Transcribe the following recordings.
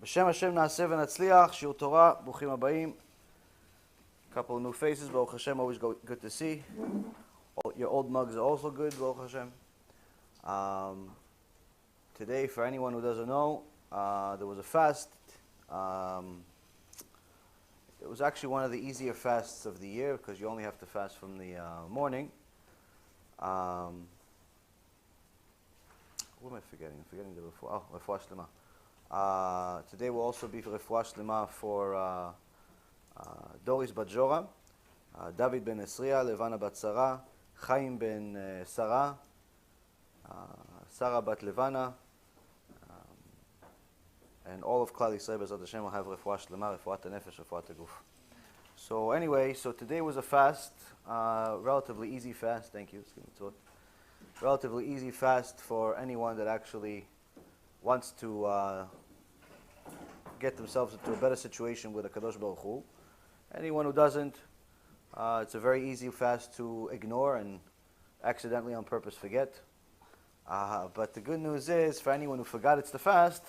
B'Shem Hashem na'aseh v'natzliach, Shiur Torah, Bruchim Habayim. Couple of new faces, Baruch Hashem, always good to see. Your old mugs are also good, Baruch Hashem. Today, for anyone who doesn't know, there was a fast. It was actually one of the easier fasts of the year because you only have to fast from the morning. What am I forgetting? I'm forgetting the refuah. Oh, refuah shlema. Today will also be for refuah shlema for Doris bat Joram, David ben Esriya, Levana bat Sarah, Chaim ben Sarah, Sarah bat Levana, and all of Klal Yisrael B'ezrat Hashem will have refuah shlema, refuat nefesh, refuat guf. So anyway, so today was a fast, relatively easy fast. Thank you. Relatively easy fast for anyone that actually wants to get themselves into a better situation with a Kadosh Baruch Hu. Anyone who doesn't, it's a very easy fast to ignore and accidentally on purpose forget. But the good news is, for anyone who forgot it's the fast,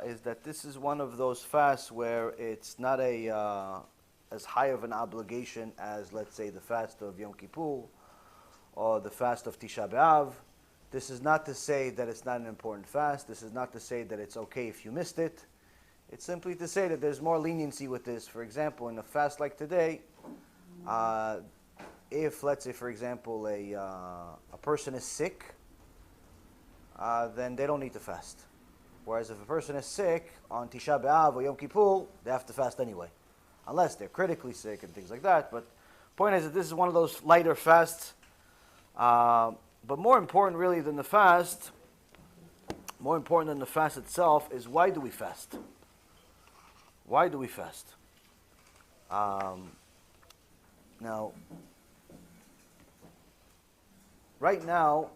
is that this is one of those fasts where it's not as high of an obligation as, let's say, the fast of Yom Kippur or the fast of Tisha B'Av. This is not to say that it's not an important fast. This is not to say that it's okay if you missed it. It's simply to say that there's more leniency with this. For example, in a fast like today, if, let's say, for example, a person is sick, then they don't need to fast. Whereas if a person is sick on Tisha B'Av or Yom Kippur, they have to fast anyway, unless they're critically sick and things like that. But the point is that this is one of those lighter fasts. But more important really than the fast, more important than the fast itself, is why do we fast? Why do we fast? Now, right now,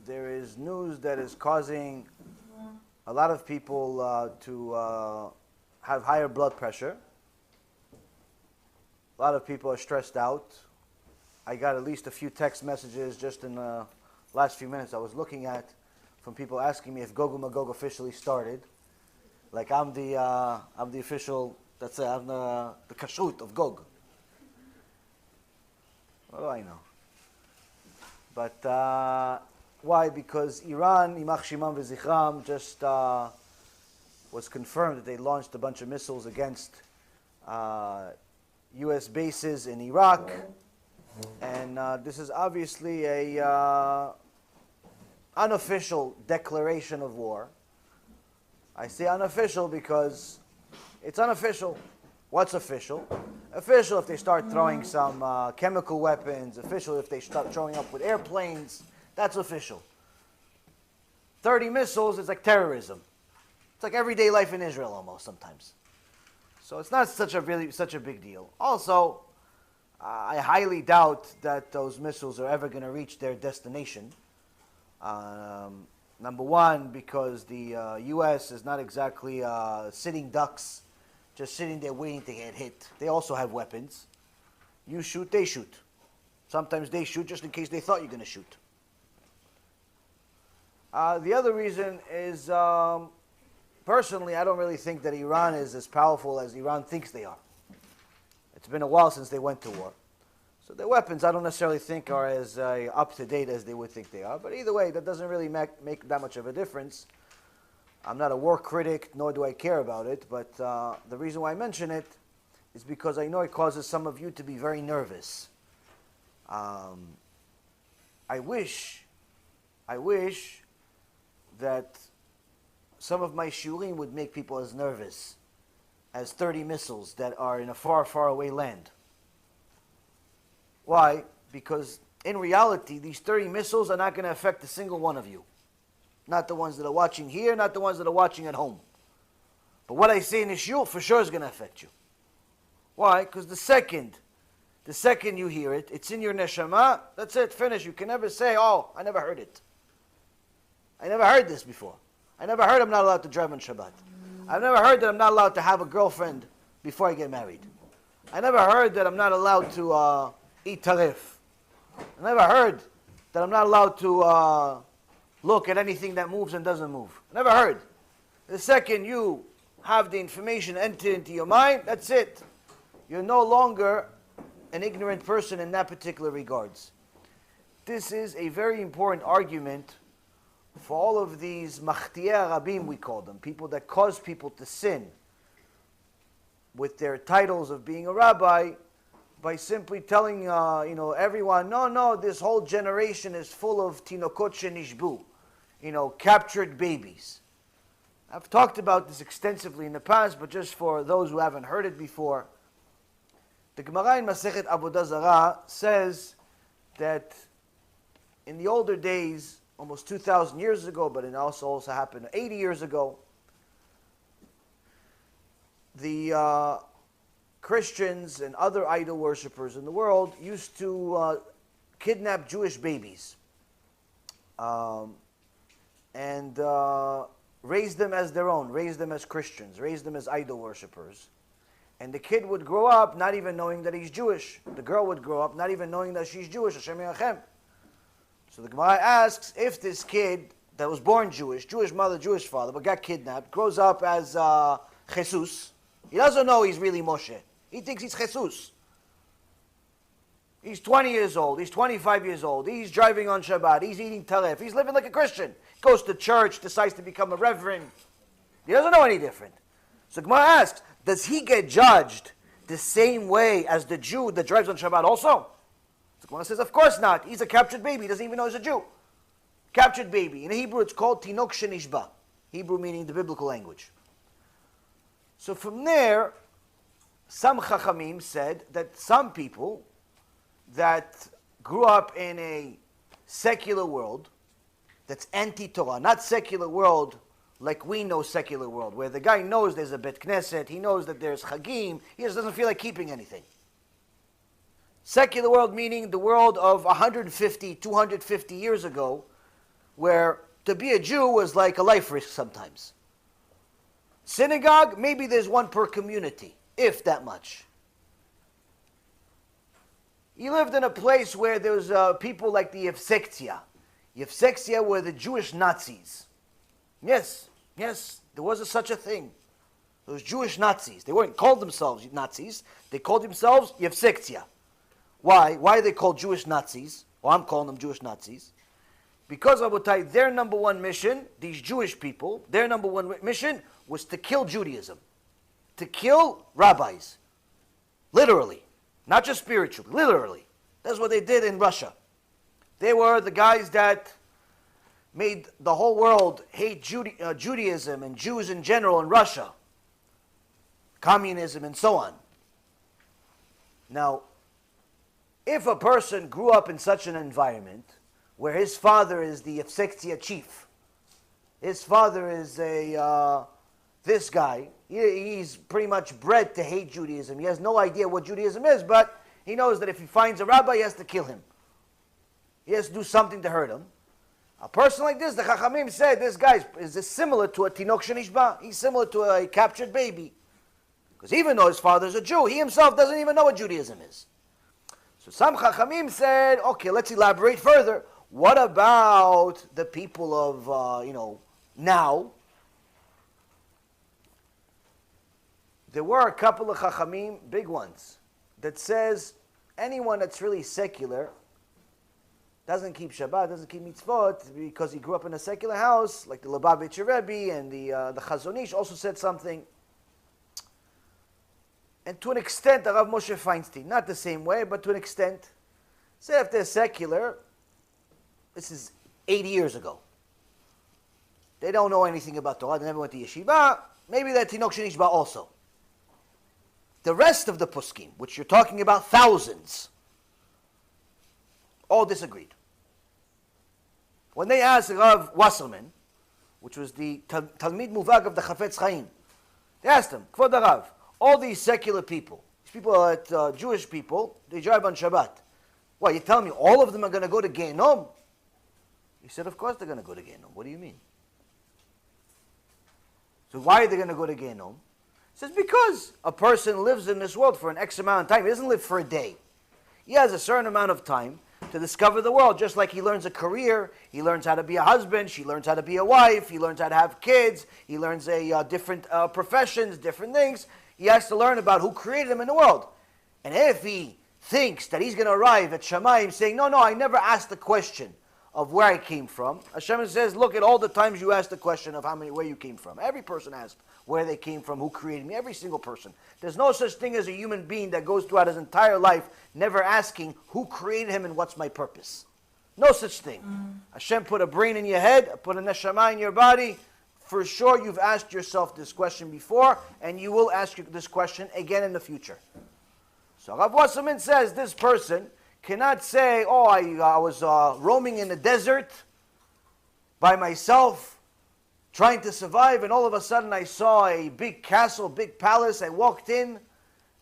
there is news that is causing a lot of people to have higher blood pressure. A lot of people are stressed out. I got at least a few text messages just in the last few minutes I was looking at from people asking me if Gog Magog officially started. Like I'm the official, that's it, I'm the kashrut of Gog. What do I know? But why? Because Iran, Yimach Shimam v'Zichram, just was confirmed that they launched a bunch of missiles against U.S. bases in Iraq. And this is obviously a unofficial declaration of war. I say unofficial because it's unofficial. What's official? Official if they start throwing some chemical weapons. Official if they start showing up with airplanes. That's official. 30 missiles is like terrorism. It's like everyday life in Israel almost sometimes. So it's not such a big deal. Also, I highly doubt that those missiles are ever going to reach their destination. Number one, because the U.S. is not exactly sitting ducks, just sitting there waiting to get hit. They also have weapons. You shoot, they shoot. Sometimes they shoot just in case they thought you're going to shoot. The other reason is, personally, I don't really think that Iran is as powerful as Iran thinks they are. It's been a while since they went to war. So their weapons I don't necessarily think are as up-to-date as they would think they are. But either way, that doesn't really make that much of a difference. I'm not a war critic, nor do I care about it. But the reason why I mention it is because I know it causes some of you to be very nervous. I wish that some of my shurim would make people as nervous as 30 missiles that are in a far, far away land. Why? Because in reality, these 30 missiles are not going to affect a single one of you. Not the ones that are watching here, not the ones that are watching at home. But what I say in the shul for sure is going to affect you. Why? Because the second you hear it, it's in your neshama, that's it, finish. You can never say, oh, I never heard it. I never heard this before. I never heard I'm not allowed to drive on Shabbat. I've never heard that I'm not allowed to have a girlfriend before I get married. I never heard that I'm not allowed to eat tarif. I never heard that I'm not allowed to look at anything that moves and doesn't move. I never heard. The second you have the information enter into your mind, that's it. You're no longer an ignorant person in that particular regards. This is a very important argument for all of these machtiei rabim, we call them, people that cause people to sin with their titles of being a rabbi, by simply telling everyone, no, this whole generation is full of tinokot shenishbu, captured babies. I've talked about this extensively in the past, but just for those who haven't heard it before, the Gemara in Masechet Avodah Zarah says that in the older days, almost 2,000 years ago, but it also happened 80 years ago, the Christians and other idol worshippers in the world used to kidnap Jewish babies and raise them as their own, raise them as Christians, raise them as idol worshippers. And the kid would grow up not even knowing that he's Jewish. The girl would grow up not even knowing that she's Jewish. Hashem Yachem. So the Gemara asks, if this kid that was born Jewish, Jewish mother, Jewish father, but got kidnapped, grows up as Jesus, he doesn't know he's really Moshe. He thinks he's Jesus. He's 20 years old, he's 25 years old, he's driving on Shabbat, he's eating taref, he's living like a Christian. Goes to church, decides to become a reverend. He doesn't know any different. So Gemara asks, does he get judged the same way as the Jew that drives on Shabbat also? So Gemara says, of course not. He's a captured baby. He doesn't even know he's a Jew. Captured baby. In Hebrew, it's called tinok shenishba. Hebrew meaning the biblical language. So from there, some chachamim said that some people that grew up in a secular world, that's anti-Torah, not secular world like we know secular world, where the guy knows there's a Bet Knesset, he knows that there's Chagim, he just doesn't feel like keeping anything. Secular world meaning the world of 150, 250 years ago, where to be a Jew was like a life risk sometimes. Synagogue, maybe there's one per community, if that much. He lived in a place where there was people like the Yevsektia. Yevsektia were the Jewish Nazis. Yes, there was such a thing. Those Jewish Nazis. They weren't called themselves Nazis. They called themselves Yevsektia. Why? Why are they called Jewish Nazis? Well, I'm calling them Jewish Nazis. Because, Rabotai, their number one mission, these Jewish people, their number one mission was to kill Judaism. To kill rabbis. Literally. Not just spiritually. Literally. That's what they did in Russia. They were the guys that made the whole world hate Judaism and Jews in general in Russia. Communism and so on. Now, if a person grew up in such an environment where his father is the Yevsektia chief, his father is this guy, he's pretty much bred to hate Judaism. He has no idea what Judaism is, but he knows that if he finds a rabbi, he has to kill him. He has to do something to hurt him. A person like this, the Chachamim said, this guy is similar to a tinok shenishba. He's similar to a captured baby. Because even though his father's a Jew, he himself doesn't even know what Judaism is. So some Chachamim said, okay, let's elaborate further. What about the people of, now? There were a couple of Chachamim, big ones, that says anyone that's really secular doesn't keep Shabbat, doesn't keep mitzvot, because he grew up in a secular house, like the Lubavitcher Rabbi and the Chazon Ish also said something. And to an extent, the Rav Moshe Feinstein, not the same way, but to an extent, said if they're secular, this is 80 years ago. They don't know anything about Torah, they never went to yeshiva, maybe they're Tinok Shenishba also. The rest of the poskim, which you're talking about thousands, all disagreed. When they asked Rav Wasserman, which was the Talmid Muvag of the Chafetz Chaim, they asked him, Kvod Rav, all these secular people, these people are Jewish people, they drive on Shabbat. What, you telling me all of them are going to go to Gehenom? He said, of course they're going to go to Gehenom. What do you mean? So why are they going to go to Gehenom? He says, because a person lives in this world for an X amount of time. He doesn't live for a day. He has a certain amount of time to discover the world. Just like he learns a career, he learns how to be a husband, she learns how to be a wife, he learns how to have kids, he learns different professions, different things. He has to learn about who created him in the world. And if he thinks that he's going to arrive at Shamayim saying, no, I never asked the question of where I came from. Hashem says, look at all the times you asked the question of where you came from. Every person asked where they came from, who created me, every single person. There's no such thing as a human being that goes throughout his entire life never asking who created him and what's my purpose. No such thing. Hashem put a brain in your head, put a neshama in your body. For sure you've asked yourself this question before, and you will ask this question again in the future. So Rav Wasserman says this person cannot say, oh, I was roaming in the desert by myself, trying to survive, and all of a sudden I saw a big castle, big palace. I walked in,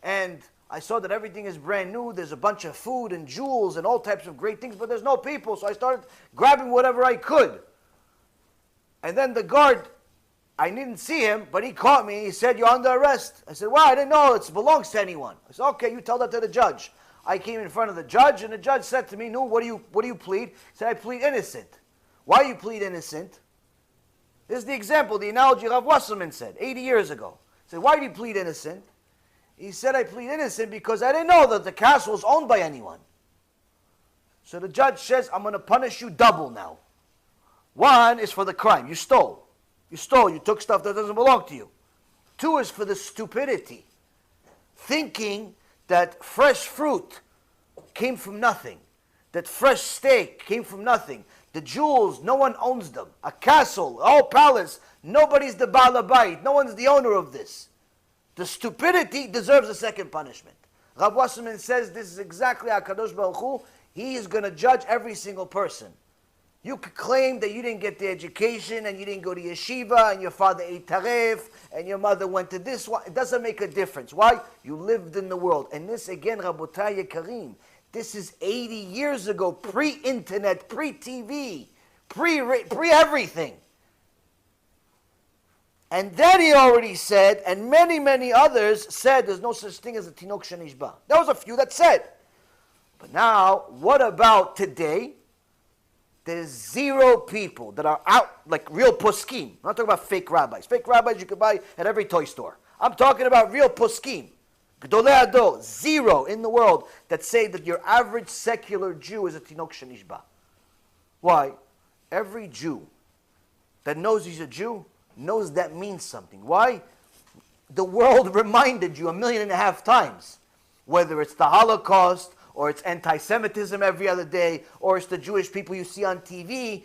and I saw that everything is brand new. There's a bunch of food and jewels and all types of great things, but there's no people, so I started grabbing whatever I could. And then the guard, I didn't see him, but he caught me. He said, you're under arrest. I said, well, I didn't know it belongs to anyone. I said, okay, you tell that to the judge. I came in front of the judge, and the judge said to me, no, what do you plead? He said, I plead innocent. Why you plead innocent? This is the example, the analogy Rav Wasserman said 80 years ago. He said, why do you plead innocent? He said, I plead innocent because I didn't know that the castle was owned by anyone. So the judge says, I'm going to punish you double now. One is for the crime. You stole. You took stuff that doesn't belong to you. Two is for the stupidity. Thinking that fresh fruit came from nothing. That fresh steak came from nothing. The jewels, no one owns them. A castle, a whole palace, nobody's the Baal Habayit. No one's the owner of this. The stupidity deserves a second punishment. Rav Wasserman says this is exactly HaKadosh Baruch Hu. He is going to judge every single person. You could claim that you didn't get the education and you didn't go to yeshiva and your father ate taref and your mother went to this one. It doesn't make a difference. Why? You lived in the world. And this again, Rabotai Yekarim, this is 80 years ago, pre-internet, pre-TV, pre-everything. And then he already said, and many, many others said, there's no such thing as a Tinok Shenishba. There was a few that said. But now, what about today? There's zero people that are out, like real poskim. I'm not talking about fake rabbis. Fake rabbis you could buy at every toy store. I'm talking about real poskim. Gdolei Ador, zero in the world that say that your average secular Jew is a Tinok Shenishba. Why? Every Jew that knows he's a Jew knows that means something. Why? The world reminded you 1.5 million times, whether it's the Holocaust, or it's anti-Semitism every other day, or it's the Jewish people you see on TV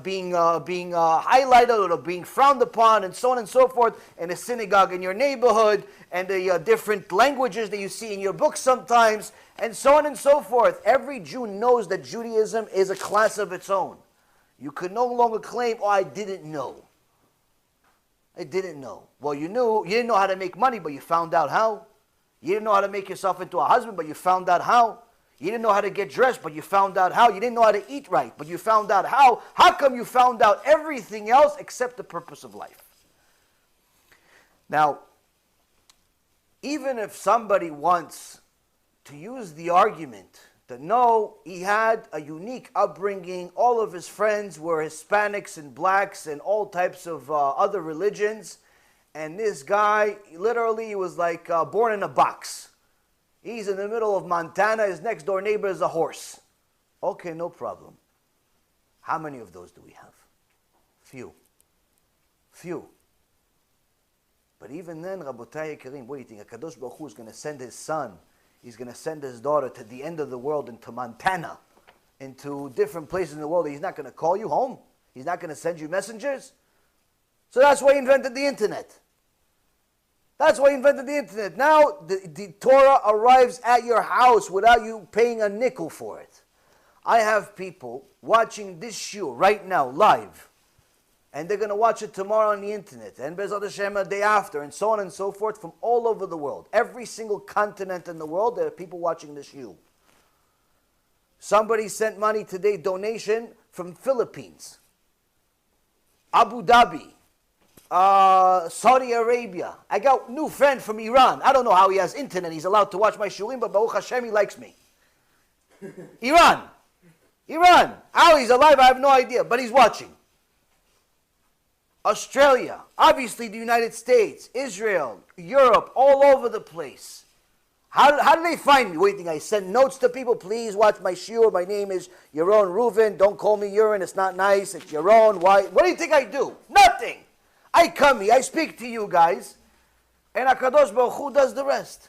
being highlighted or being frowned upon, and so on and so forth, in a synagogue in your neighborhood, and the different languages that you see in your books sometimes, and so on and so forth. Every Jew knows that Judaism is a class of its own. You can no longer claim, oh, I didn't know. I didn't know. Well, you didn't know how to make money, but you found out how. You didn't know how to make yourself into a husband, but you found out how. You didn't know how to get dressed, but you found out how. You didn't know how to eat right, but you found out how. How come you found out everything else except the purpose of life? Now, even if somebody wants to use the argument that no, he had a unique upbringing, all of his friends were Hispanics and blacks and all types of other religions, and this guy, literally, was like born in a box. He's in the middle of Montana. His next door neighbor is a horse. Okay, no problem. How many of those do we have? Few. But even then, Rabotai Yekarim, what do you think? HaKadosh Baruch Hu is going to send his son. He's going to send his daughter to the end of the world, into Montana, into different places in the world. He's not going to call you home. He's not going to send you messengers. So that's why he invented the internet. That's why he invented the internet. Now the Torah arrives at your house without you paying a nickel for it. I have people watching this shiur right now, live. And they're going to watch it tomorrow on the internet. And Bezrat Hashem a day after, and so on and so forth, from all over the world. Every single continent in the world, there are people watching this shiur. Somebody sent money today, donation from Philippines, Abu Dhabi, Saudi Arabia. I got a new friend from Iran. I don't know how he has internet. He's allowed to watch my shurim, but Baruch Hashem, he likes me. Iran. Iran. How he's alive, I have no idea, but he's watching. Australia, obviously the United States, Israel, Europe, all over the place. How do they find me? What do you think? I send notes to people, please watch my shiur. My name is Yaron Reuven. Don't call me Yaron, it's not nice. It's Yaron. Why? What do you think I do? Nothing. I come here, I speak to you guys, and HaKadosh Baruch Hu does the rest.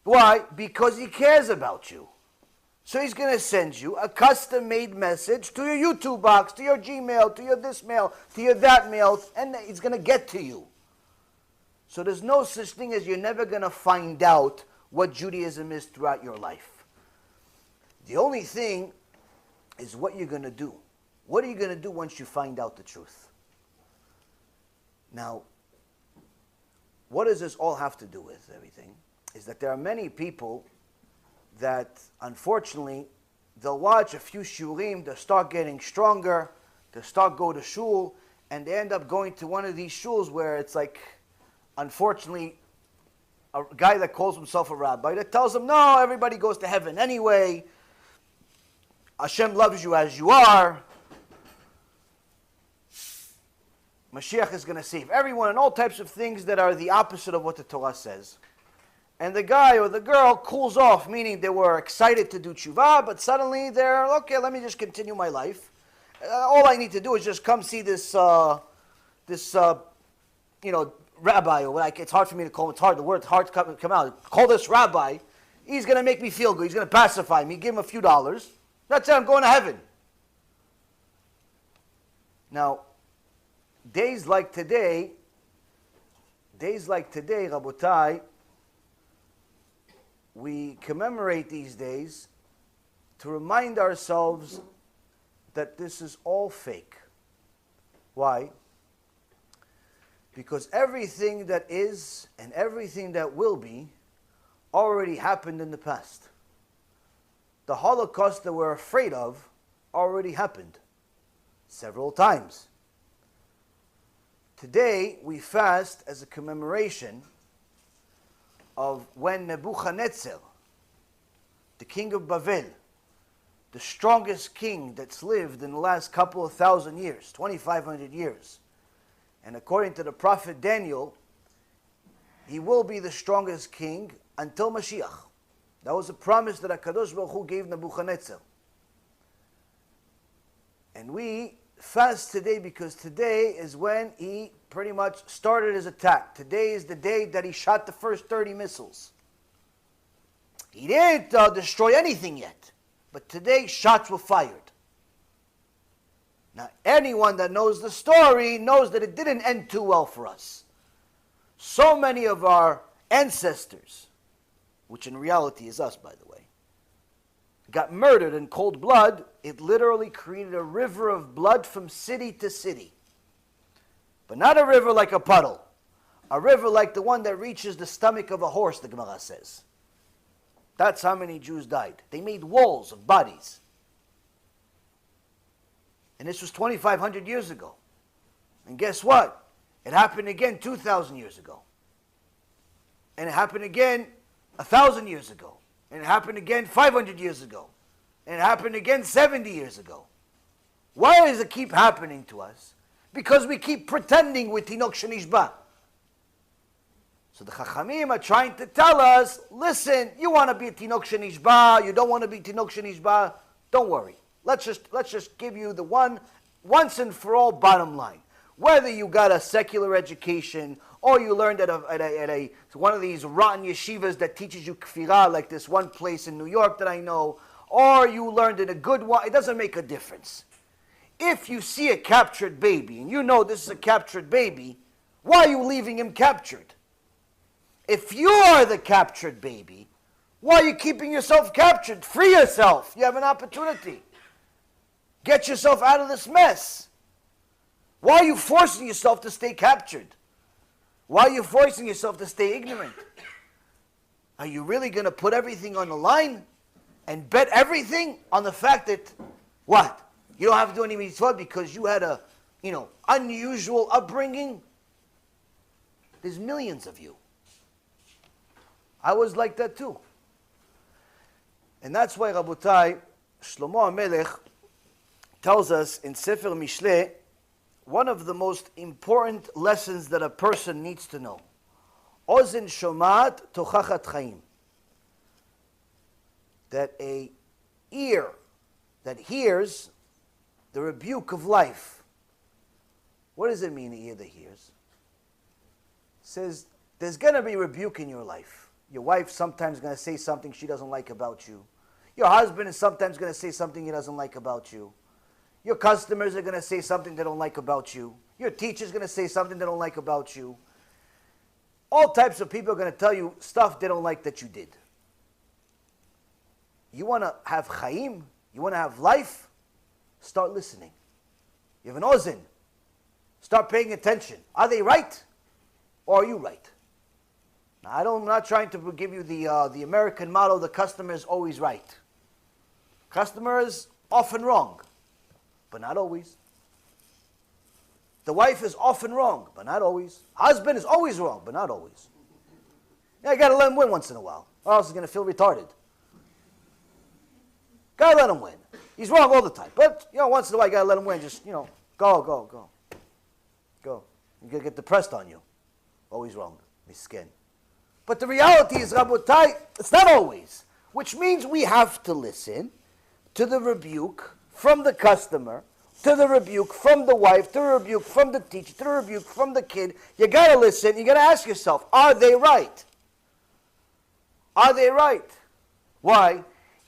Why? Because he cares about you. So he's going to send you a custom-made message to your YouTube box, to your Gmail, to your this mail, to your that mail, and it's going to get to you. So there's no such thing as you're never going to find out what Judaism is throughout your life. The only thing is what you're going to do. What are you going to do once you find out the truth? Now, what does this all have to do with everything? Is that there are many people that, unfortunately, they'll watch a few shurim, they'll start getting stronger, they'll start go to shul, and they end up going to one of these shuls where it's like, unfortunately, a guy that calls himself a rabbi that tells them, no, everybody goes to heaven anyway, Hashem loves you as you are, Mashiach is going to save everyone, and all types of things that are the opposite of what the Torah says. And the guy or the girl cools off, meaning they were excited to do tshuva, but suddenly they're, okay, let me just continue my life. All I need to do is just come see this rabbi, or like, it's hard for me to call him, the word's hard to come out. Call this rabbi, he's going to make me feel good, he's going to pacify me, give him a few dollars. That's it, I'm going to heaven. Now, days like today, Rabotai, we commemorate these days to remind ourselves that this is all fake. Why? Because everything that is and everything that will be already happened in the past. The Holocaust that we're afraid of already happened several times. Today we fast as a commemoration of when Nebuchadnezzar, the king of Babel, the strongest king that's lived in the last couple of thousand years, 2,500 years, and according to the prophet Daniel, he will be the strongest king until Mashiach. That was a promise that HaKadosh Baruch Hu gave Nebuchadnezzar. And we fast today because today is when he pretty much started his attack. Today is the day that he shot the first 30 missiles. He didn't destroy anything yet, but today shots were fired. Now, anyone that knows the story knows that it didn't end too well for us. So many of our ancestors, which in reality is us, by the way, got murdered in cold blood. It literally created a river of blood from city to city. But not a river like a puddle. A river like the one that reaches the stomach of a horse, the Gemara says. That's how many Jews died. They made walls of bodies. And this was 2,500 years ago. And guess what? It happened again 2,000 years ago. And it happened again 1,000 years ago. And it happened again 500 years ago. And it happened again 70 years ago. Why does it keep happening to us? Because we keep pretending with Tinok Shenishba. So the Chachamim are trying to tell us, listen, you want to be Tinok Shenishba, you don't want to be Tinok Shenishba, don't worry. Let's just give you the once and for all bottom line. Whether you got a secular education or you learned at one of these rotten yeshivas that teaches you kfirah, like this one place in New York that I know, or you learned in a good one, it doesn't make a difference. If you see a captured baby, and you know this is a captured baby, why are you leaving him captured? If you are the captured baby, why are you keeping yourself captured? Free yourself. You have an opportunity. Get yourself out of this mess. Why are you forcing yourself to stay captured? Why are you forcing yourself to stay ignorant? Are you really going to put everything on the line and bet everything on the fact that, what? You don't have to do any mitzvah because you had a, unusual upbringing? There's millions of you. I was like that too. And that's why, Rabotai, Shlomo HaMelech tells us in Sefer Mishleh one of the most important lessons that a person needs to know. Ozen shomat tochachat chaim. That a ear that hears the rebuke of life. What does it mean, the ear that hears? It says there's going to be rebuke in your life. Your wife sometimes going to say something she doesn't like about you. Your husband is sometimes going to say something he doesn't like about you. Your customers are going to say something they don't like about you. Your teacher's going to say something they don't like about you. All types of people are going to tell you stuff they don't like that you did. You want to have chaim? You want to have life? Start listening. You have an ozen. Start paying attention. Are they right? Or are you right? Now, I'm not trying to give you the American motto, the customer is always right. Customer is often wrong, but not always. The wife is often wrong, but not always. Husband is always wrong, but not always. Yeah, you got to let him win once in a while, or else he's going to feel retarded. Got to let him win. He's wrong all the time, but once in a while you got to let him win. Just go. You're going to get depressed on you. Always wrong. Misken. But the reality is, Rabotai, it's not always. Which means we have to listen to the rebuke from the customer, to the rebuke from the wife, to the rebuke from the teacher, to the rebuke from the kid. You got to listen. You got to ask yourself, are they right? Are they right? Why?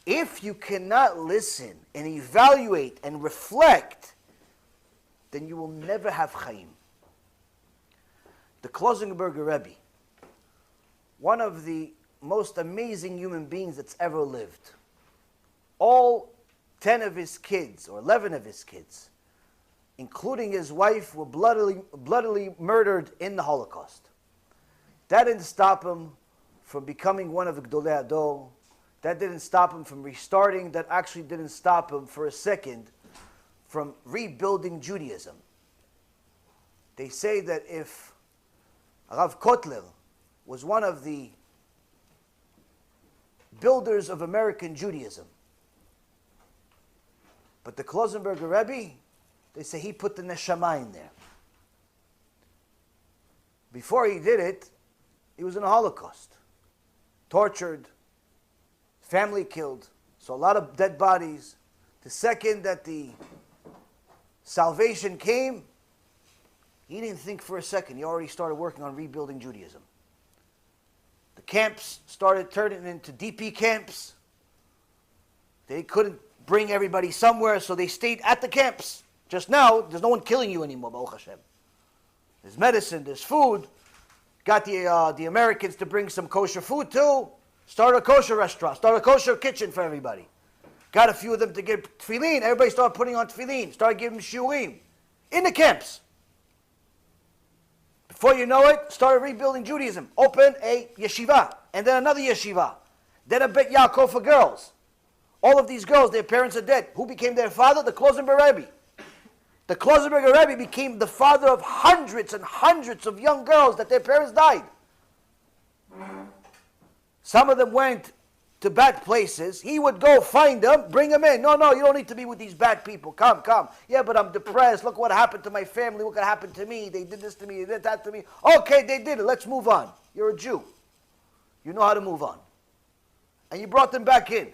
If you cannot listen and evaluate and reflect, then you will never have chaim. The Klosenberger Rebbe, one of the most amazing human beings that's ever lived. All 10 of his kids, or 11 of his kids, including his wife, were bloodily murdered in the Holocaust. That didn't stop him from becoming one of the Gdolei Hador. That didn't stop him from restarting. That actually didn't stop him for a second from rebuilding Judaism. They say that if Rav Kotler was one of the builders of American Judaism, but the Klosenberger Rebbe, they say he put the neshama in there. Before he did it, he was in the Holocaust. Tortured, family killed, so a lot of dead bodies. The second that the salvation came, he didn't think for a second. He already started working on rebuilding Judaism. The camps started turning into DP camps. They couldn't bring everybody somewhere, so they stayed at the camps. Just now, there's no one killing you anymore, Baruch Hashem. There's medicine, there's food. Got the Americans to bring some kosher food too. Start a kosher restaurant, start a kosher kitchen for everybody. Got a few of them to get tefillin. Everybody started putting on tefillin. Started giving shiurim in the camps. Before you know it, started rebuilding Judaism. Opened a yeshiva, and then another yeshiva. Then a Bet Yaakov for girls. All of these girls, their parents are dead. Who became their father? The Klosenberger Rebbe. The Klosenberger Rebbe became the father of hundreds and hundreds of young girls that their parents died. Some of them went to bad places. He would go find them, bring them in. No, you don't need to be with these bad people. Come. Yeah, but I'm depressed. Look what happened to my family. Look what happened to me. They did this to me. They did that to me. Okay, they did it. Let's move on. You're a Jew. You know how to move on. And you brought them back in.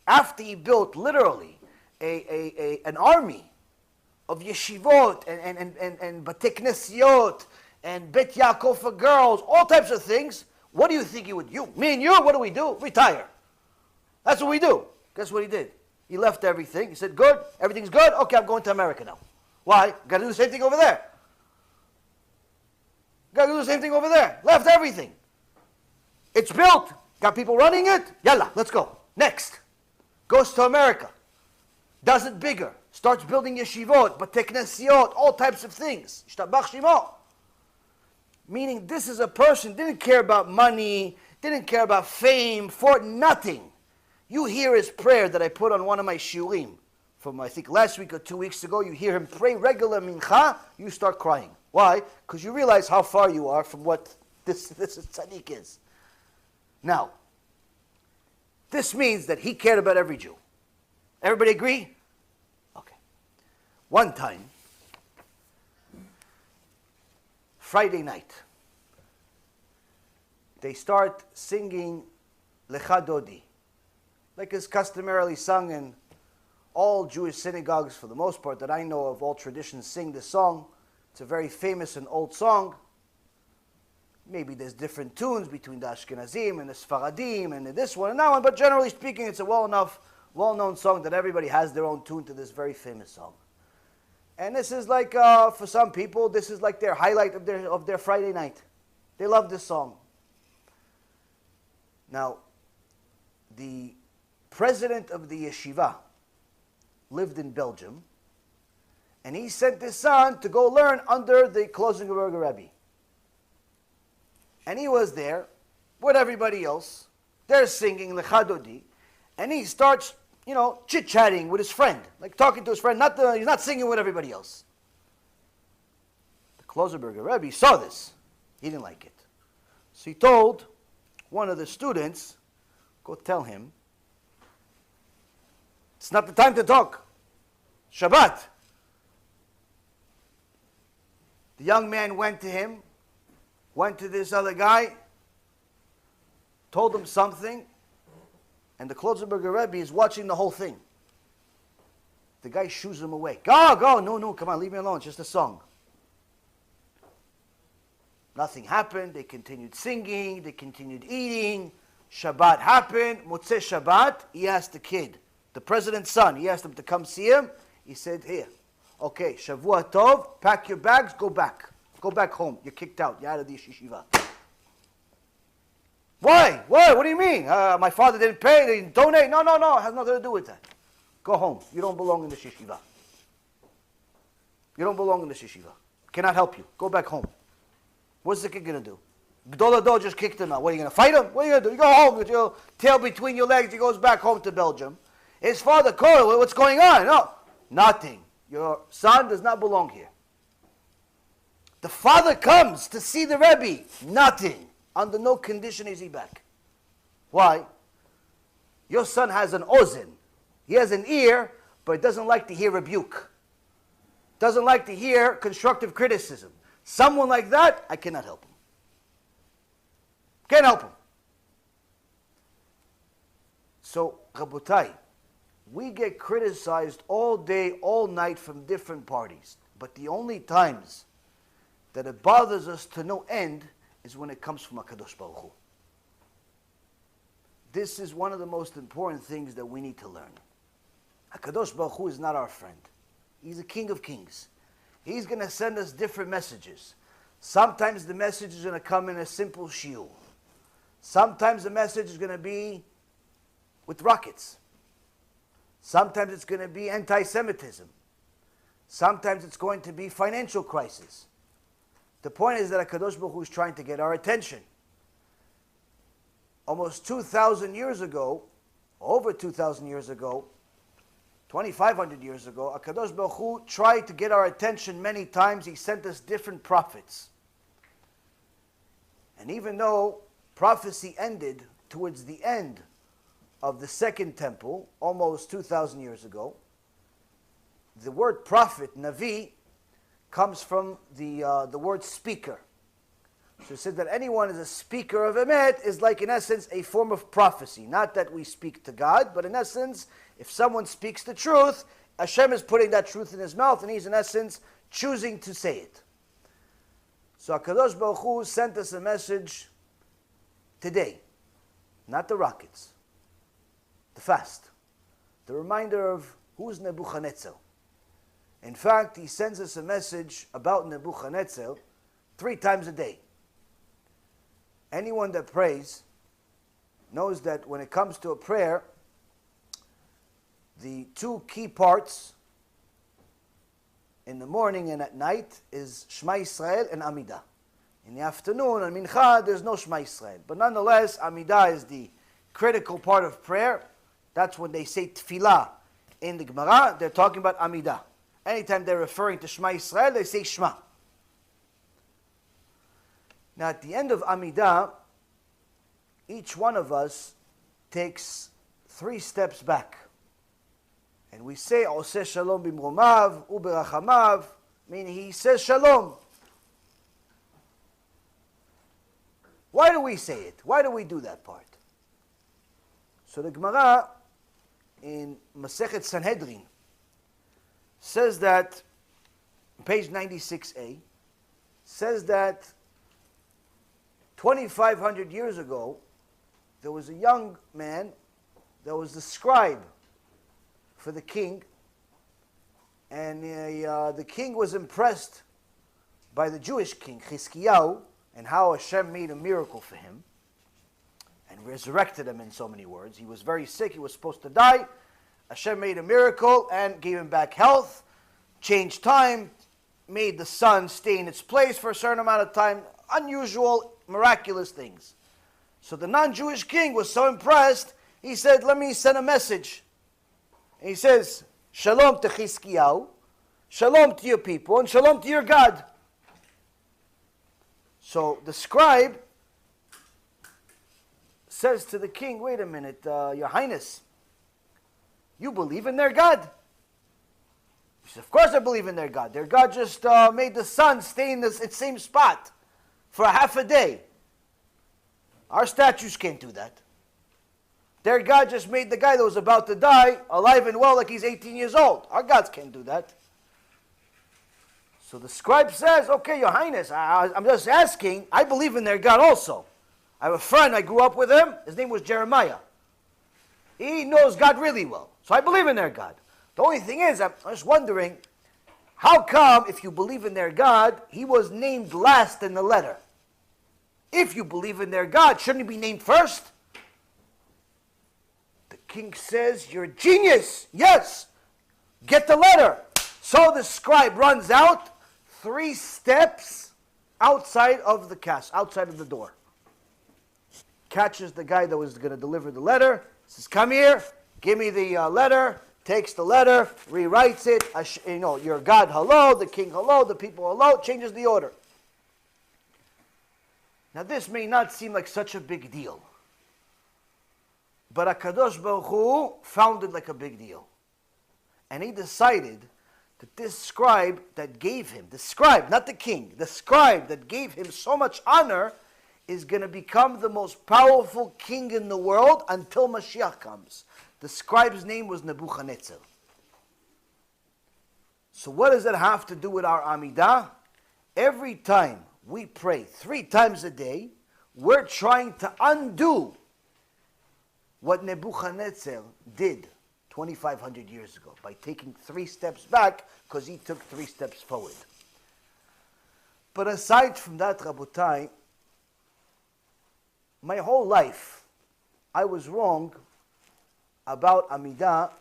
After he built literally an army of yeshivot and batei knesiot and Bet Yaakov for girls, all types of things, what do you think he would do? Me and you, what do we do? Retire. That's what we do. Guess what he did? He left everything. He said, good, everything's good. Okay, I'm going to America now. Why? Got to do the same thing over there. Got to do the same thing over there. Left everything. It's built. Got people running it. Yalla, let's go. Next. Goes to America. Does it bigger. Starts building yeshivot, batei knesiot, all types of things. Yishtabach shimo. Meaning this is a person, didn't care about money, didn't care about fame, for nothing. You hear his prayer that I put on one of my shiurim from, I think, last week or 2 weeks ago. You hear him pray regular mincha, you start crying. Why? Because you realize how far you are from what this tzaddik is. Now, this means that he cared about every Jew. Everybody agree? Okay. One time, Friday night, they start singing Lecha Dodi, like is customarily sung in all Jewish synagogues for the most part that I know of. All traditions sing this song. It's a very famous and old song. Maybe there's different tunes between the Ashkenazim and the Sfaradim and this one and that one, but generally speaking, it's a well-known song that everybody has their own tune to this very famous song. And this is like, for some people, this is like their highlight of their Friday night. They love this song. Now, the president of the yeshiva lived in Belgium, and he sent his son to go learn under the Klosenberger Rabbi. And he was there with everybody else. They're singing Lecha Dodi, and he starts, chit-chatting with his friend, like talking to his friend. He's not singing with everybody else. The Klosenberger Rabbi saw this. He didn't like it. So he told one of the students, go tell him, it's not the time to talk. Shabbat. The young man went to him, went to this other guy, told him something, and the Klosenberger Rebbe is watching the whole thing. The guy shoos him away. Go, no, come on, leave me alone, it's just a song. Nothing happened, they continued singing, they continued eating. Shabbat happened, Motzei Shabbat, he asked the kid, the president's son, he asked him to come see him. He said, here, okay, Shavua Tov, pack your bags, go back. Go back home. You're kicked out. You're out of the yeshiva. Why? What do you mean? My father didn't pay, they didn't donate. No. It has nothing to do with that. Go home. You don't belong in the yeshiva. You don't belong in the yeshiva. Cannot help you. Go back home. What's the kid going to do? Gdolado just kicked him out. What, are you going to fight him? What are you going to do? You go home with your tail between your legs. He goes back home to Belgium. His father called. What's going on? No. Nothing. Your son does not belong here. The father comes to see the Rebbe. Nothing. Under no condition is he back. Why? Your son has an ozen. He has an ear, but doesn't like to hear rebuke. Doesn't like to hear constructive criticism. Someone like that, I cannot help him. Can't help him. So, Rabotai, we get criticized all day, all night from different parties. But the only times that it bothers us to no end is when it comes from HaKadosh Baruch Hu. This is one of the most important things that we need to learn. HaKadosh Baruch Hu is not our friend. He's the King of Kings. He's going to send us different messages. Sometimes the message is going to come in a simple shiur. Sometimes the message is going to be with rockets. Sometimes it's going to be anti-Semitism. Sometimes it's going to be financial crisis. The point is that HaKadosh Baruch Hu is trying to get our attention. Almost 2,000 years ago, over 2,000 years ago, 2,500 years ago, HaKadosh Baruch Hu tried to get our attention many times. He sent us different prophets. And even though prophecy ended towards the end of the second temple, almost 2,000 years ago, the word prophet, Navi, comes from the word speaker. So it said that anyone is a speaker of Emet is like, in essence, a form of prophecy. Not that we speak to God, but in essence, if someone speaks the truth, Hashem is putting that truth in his mouth, and he's, in essence, choosing to say it. So HaKadosh Baruch Hu sent us a message today. Not the rockets. The fast. The reminder of who's Nebuchadnezzar. In fact, he sends us a message about Nebuchadnezzar 3 times a day. Anyone that prays knows that when it comes to a prayer, the 2 key parts in the morning and at night is Shema Yisrael and Amidah. In the afternoon and Mincha, there's no Shema Yisrael. But nonetheless, Amidah is the critical part of prayer. That's when they say Tefillah in the Gemara, they're talking about Amidah. Anytime they're referring to Shema Yisrael, they say Shema. Now at the end of Amidah, each one of us takes 3 steps back. And we say, Oseh shalom bimromav, uberachamav, meaning he says shalom. Why do we say it? Why do we do that part? So the Gemara in Masechet Sanhedrin says that, page 96a, says that 2,500 years ago, there was a young man that was the scribe for the king, and the king was impressed by the Jewish king, Chizkiyahu, and how Hashem made a miracle for him and resurrected him in so many words. He was very sick, he was supposed to die. Hashem made a miracle and gave him back health, changed time, made the sun stay in its place for a certain amount of time. Unusual, miraculous things. So the non-Jewish king was so impressed, he said, let me send a message. And he says, Shalom to Chizkiyahu, Shalom to your people, and Shalom to your God. So the scribe says to the king, wait a minute, Your Highness, you believe in their God? He says, of course I believe in their God. Their God just made the sun stay in its same spot for a half a day. Our statues can't do that. Their God just made the guy that was about to die alive and well like he's 18 years old. Our gods can't do that. So the scribe says, okay, Your Highness, I'm just asking, I believe in their God also. I have a friend, I grew up with him, his name was Jeremiah. He knows God really well, so I believe in their God. The only thing is, I'm just wondering, how come if you believe in their God, he was named last in the letter? If you believe in their God, shouldn't he be named first? The king says, you're a genius. Yes, get the letter. So the scribe runs out 3 steps outside of the castle, outside of the door. Catches the guy that was going to deliver the letter, says, come here, give me the letter, takes the letter, rewrites it, your God hello, the king hello, the people hello, changes the order. Now this may not seem like such a big deal, but HaKadosh Baruch Hu found it like a big deal. And he decided that this scribe that gave him, the scribe, not the king, the scribe that gave him so much honor is going to become the most powerful king in the world until Mashiach comes. The scribe's name was Nebuchadnezzar. So what does that have to do with our Amidah? Every time we pray 3 times a day, we're trying to undo what Nebuchadnezzar did 2,500 years ago by taking 3 steps back because he took 3 steps forward. But aside from that, Rabotai, my whole life I was wrong about Amidah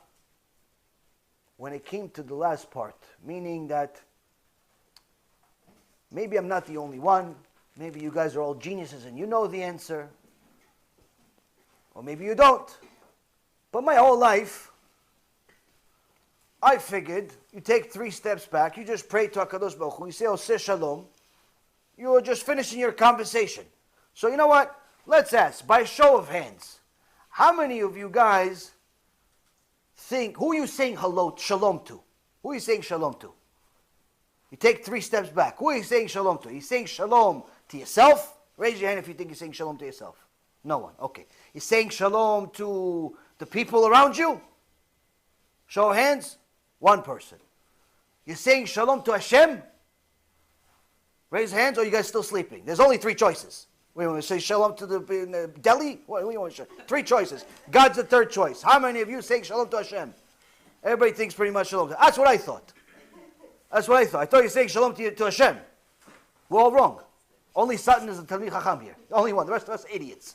when it came to the last part, meaning that maybe I'm not the only one, maybe you guys are all geniuses and you know the answer, or maybe you don't. But my whole life, I figured you take 3 steps back, you just pray to HaKadosh Baruch Hu, you say Oseh Shalom, you are just finishing your conversation. So you know what? Let's ask, by show of hands, how many of you guys think, who are you saying hello, shalom to? Who are you saying shalom to? You take 3 steps back. Who are you saying shalom to? Are you saying shalom to yourself? Raise your hand if you think you're saying shalom to yourself. No one. Okay. You're saying shalom to the people around you? Show of hands. 1 person. You're saying shalom to Hashem? Raise hands, or are you guys still sleeping? There's only 3 choices. We want to say shalom to the Delhi? What do you want to say? 3 choices. God's the 3rd choice. How many of you saying shalom to Hashem? Everybody thinks pretty much shalom to. That's what I thought. That's what I thought. I thought you were saying shalom to Hashem. We're all wrong. Only Satan is a Talmid Chacham here. The only one. The rest of us idiots.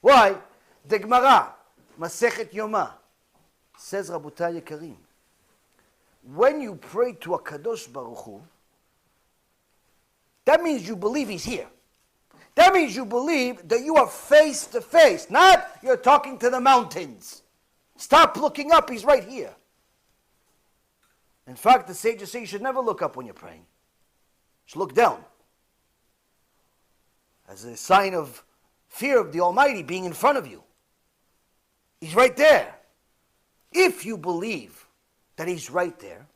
Why? The Gemara, Masechet Yomah, says Rabotai Yekarim, when you pray to HaKadosh Baruch Hu, that means you believe He's here. That means you believe that you are face to face, not you're talking to the mountains. Stop looking up, He's right here. In fact, the sages say you should never look up when you're praying. You should look down. As a sign of fear of the Almighty being in front of you. He's right there. If you believe that he's right there,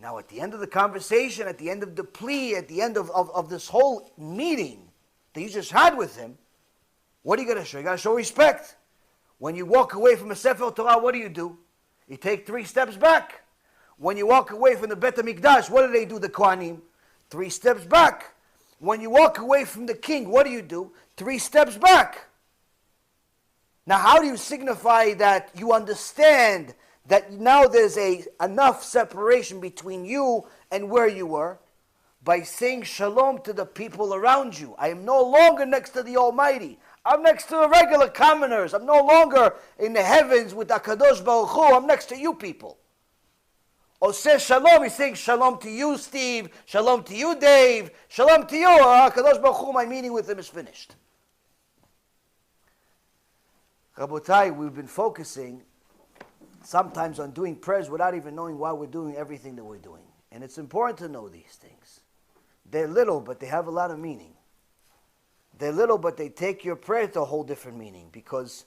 now at the end of the conversation, at the end of the plea, at the end of this whole meeting that you just had with him, what are you going to show? You got to show respect. When you walk away from a Sefer Torah, what do? You take 3 steps back. When you walk away from the Bet HaMikdash, what do? The Kohanim? 3 steps back. When you walk away from the king, what do? 3 steps back. Now, how do you signify that you understand that now there's enough separation between you and where you were? By saying shalom to the people around you. I am no longer next to the Almighty. I'm next to the regular commoners. I'm no longer in the heavens with HaKadosh Baruch Hu. I'm next to you people. Or say shalom, he's saying shalom to you, Steve. Shalom to you, Dave. Shalom to you. HaKadosh Baruch Hu, my meeting with him is finished. Rabotai, we've been focusing sometimes on doing prayers without even knowing why we're doing everything that we're doing. And it's important to know these things. They're little, but they have a lot of meaning. They're little, but they take your prayer to a whole different meaning. Because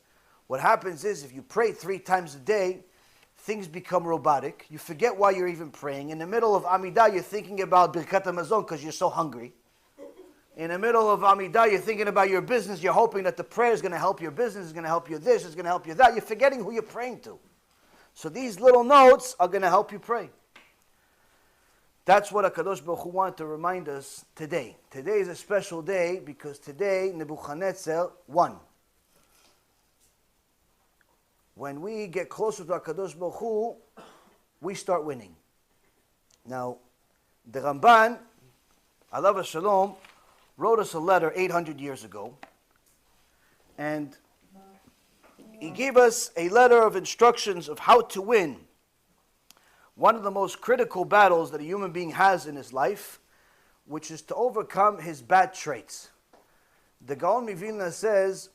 what happens is, if you pray 3 times a day, things become robotic. You forget why you're even praying. In the middle of Amidah, you're thinking about Birkat HaMazon because you're so hungry. In the middle of Amidah, you're thinking about your business. You're hoping that the prayer is going to help your business, is going to help you this, is going to help you that. You're forgetting who you're praying to. So these little notes are going to help you pray. That's what HaKadosh Baruch Hu wanted to remind us today. Today is a special day because today Nebuchadnezzar won. When we get closer to HaKadosh Baruch Hu, we start winning. Now, the Ramban, Alav Shalom, wrote us a letter 800 years ago, and he gave us a letter of instructions of how to win one of the most critical battles that a human being has in his life, which is to overcome his bad traits. The Gaon Mivilna says,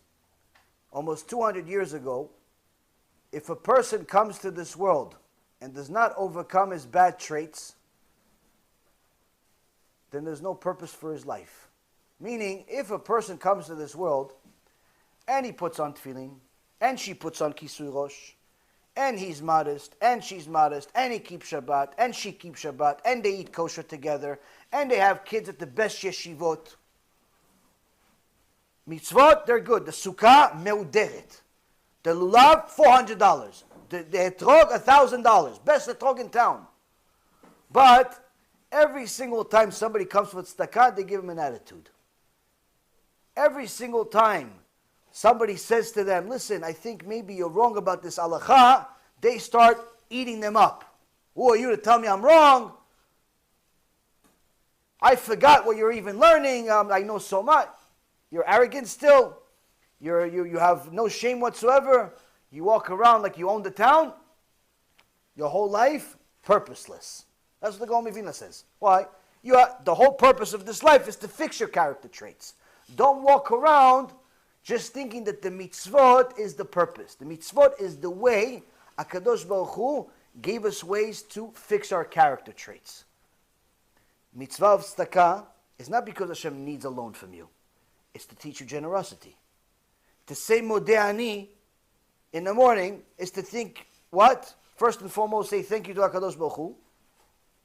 almost 200 years ago, if a person comes to this world and does not overcome his bad traits, then there's no purpose for his life. Meaning, if a person comes to this world and he puts on tefillin, and she puts on kisui rosh, and he's modest, and she's modest, and he keeps Shabbat, and she keeps Shabbat, and they eat kosher together, and they have kids at the best yeshivot. Mitzvot, they're good. The sukkah, meuderet. The lulav, $400. The etrog, $1,000. Best etrog in town. But every single time somebody comes with tzedakah, they give him an attitude. Every single time somebody says to them, listen, I think maybe you're wrong about this halakha, they start eating them up. Who are you to tell me I'm wrong? I forgot what you're even learning. I know so much. You're arrogant still. You have no shame whatsoever. You walk around like you own the town. Your whole life, purposeless. That's what the Gaon Mivilna says. Why? The whole purpose of this life is to fix your character traits. Don't walk around just thinking that the mitzvot is the purpose. The mitzvot is the way HaKadosh Baruch Hu gave us ways to fix our character traits. Mitzvah of tzedakah is not because Hashem needs a loan from you. It's to teach you generosity. To say modeh ani in the morning is to think what? First and foremost, say thank you to HaKadosh Baruch Hu,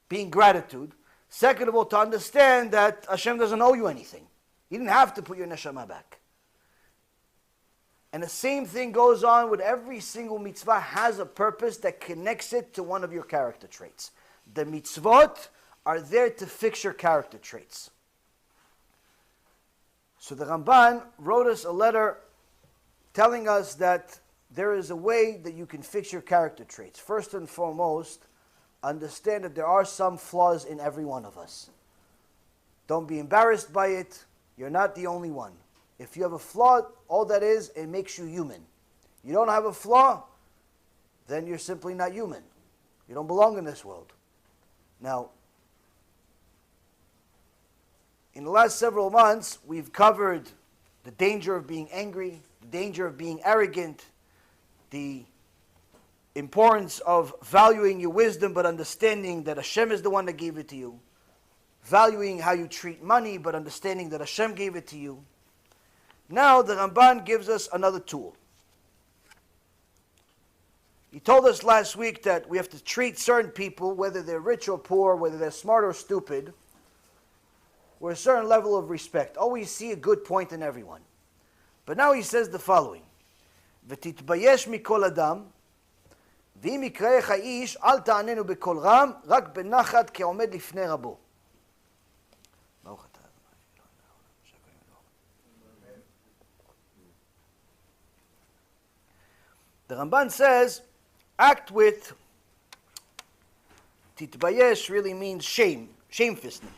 being gratitude. Second of all, to understand that Hashem doesn't owe you anything. You didn't have to put your neshama back. And the same thing goes on with every single mitzvah has a purpose that connects it to one of your character traits. The mitzvot are there to fix your character traits. So the Ramban wrote us a letter telling us that there is a way that you can fix your character traits. First and foremost, understand that there are some flaws in every one of us. Don't be embarrassed by it. You're not the only one. If you have a flaw, all that is, it makes you human. You don't have a flaw, then you're simply not human. You don't belong in this world. Now, in the last several months, we've covered the danger of being angry, the danger of being arrogant, the importance of valuing your wisdom but understanding that Hashem is the one that gave it to you, valuing how you treat money but understanding that Hashem gave it to you. Now the Ramban gives us another tool. He told us last week that we have to treat certain people, whether they're rich or poor, whether they're smart or stupid, with a certain level of respect. Always see a good point in everyone. But now he says the following, ותתבייש מכל אדם, ואם יקראך איש, אל תעננו בקול רם, רק בנחת כעומד לפני רבו. The Ramban says, act with, titbayesh really means shame, shamefacedness.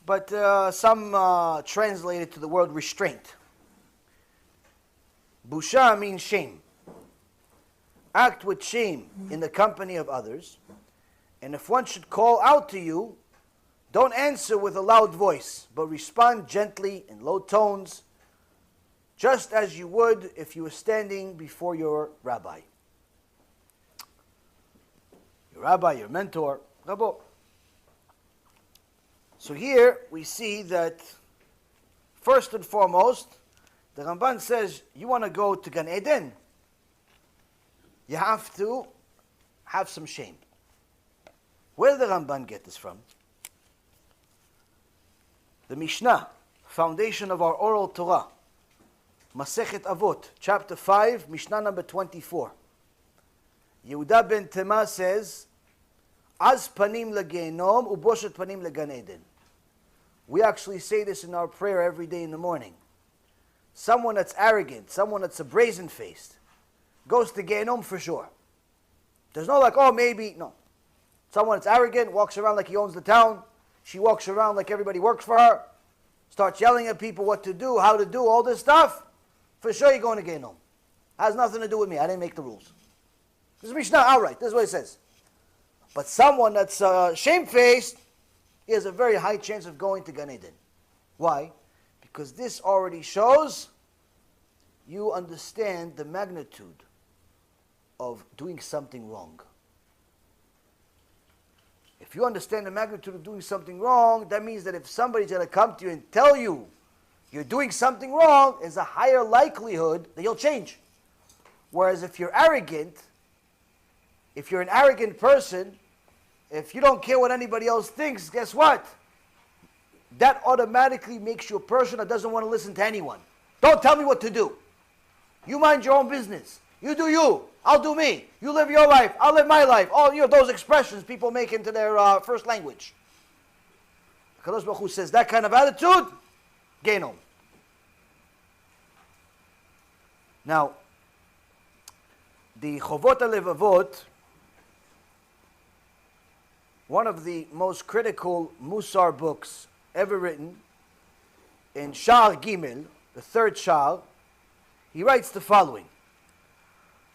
But some translate it to the word restraint. Busha means shame. Act with shame in the company of others. And if one should call out to you, don't answer with a loud voice, but respond gently in low tones, just as you would if you were standing before your rabbi. Your rabbi, your mentor, Rabbi. So here we see that first and foremost, the Ramban says, you want to go to Gan Eden, you have to have some shame. Where did the Ramban get this from? The Mishnah, foundation of our oral Torah, Masechet Avot, chapter 5, Mishnah number 24. Yehuda ben Tema says, Az panim legenom uboshet panim legan Eden. We actually say this in our prayer every day in the morning. Someone that's arrogant, someone that's a brazen-faced, goes to Gehenom for sure. There's no like, oh, maybe, no. Someone that's arrogant, walks around like he owns the town. She walks around like everybody works for her. Starts yelling at people what to do, how to do, all this stuff. For sure you're going to Gehenom. Has nothing to do with me. I didn't make the rules. This is Mishnah outright. This is what it says. But someone that's shamefaced, he has a very high chance of going to Gan Eden. Why? Because this already shows you understand the magnitude of doing something wrong. If you understand the magnitude of doing something wrong, that means that if somebody's going to come to you and tell you you're doing something wrong, there's a higher likelihood that you'll change. Whereas if you're arrogant, if you're an arrogant person, if you don't care what anybody else thinks, guess what? That automatically makes you a person that doesn't want to listen to anyone. Don't tell me what to do. You mind your own business. You do you. I'll do me. You live your life. I'll live my life. All those expressions people make into their first language. HaKadosh Baruch Hu says that kind of attitude, Gehenom. Now, the Chovot HaLevavot, one of the most critical Musar books ever written, in Sha'ar Gimel, the third Sha'ar, he writes the following.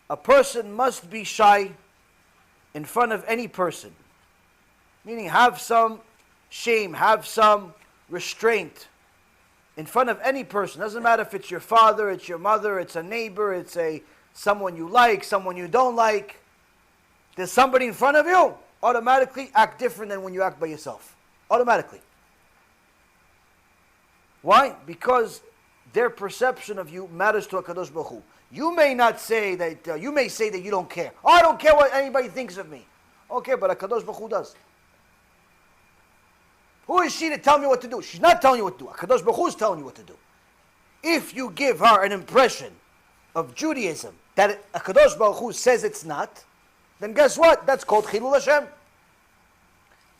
A person must be shy in front of any person, meaning have some shame, have some restraint in front of any person. Doesn't matter if it's your father, it's your mother, it's a neighbor, it's someone you like, someone you don't like. There's somebody in front of you, automatically act different than when you act by yourself. Automatically. Why? Because their perception of you matters to HaKadosh Baruch Hu. You may not say that, you may say that you don't care. Oh, I don't care what anybody thinks of me. Okay, but HaKadosh Baruch Hu does. Who is she to tell me what to do? She's not telling you what to do. HaKadosh Baruch Hu is telling you what to do. If you give her an impression of Judaism that HaKadosh Baruch Hu says it's not, then guess what? That's called Chilul Hashem.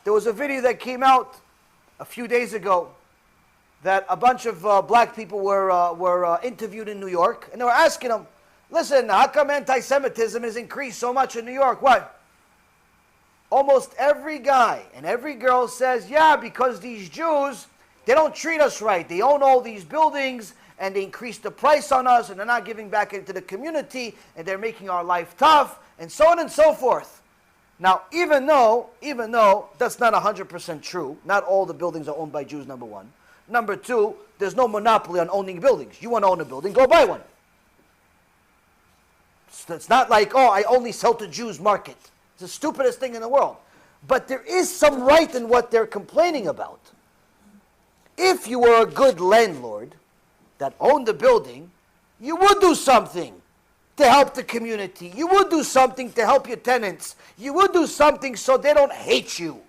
There was a video that came out a few days ago that a bunch of black people were interviewed in New York, and they were asking them, listen, how come anti-Semitism has increased so much in New York? What? Almost every guy and every girl says, yeah, because these Jews, they don't treat us right. They own all these buildings, and they increase the price on us, and they're not giving back into the community, and they're making our life tough, and so on and so forth. Now, even though that's not 100% true, not all the buildings are owned by Jews, number one. Number two, there's no monopoly on owning buildings. You want to own a building, go buy one. So it's not like, oh, I only sell to Jews market. It's the stupidest thing in the world. But there is some right in what they're complaining about. If you were a good landlord that owned the building, you would do something to help the community. You would do something to help your tenants. You would do something so they don't hate you.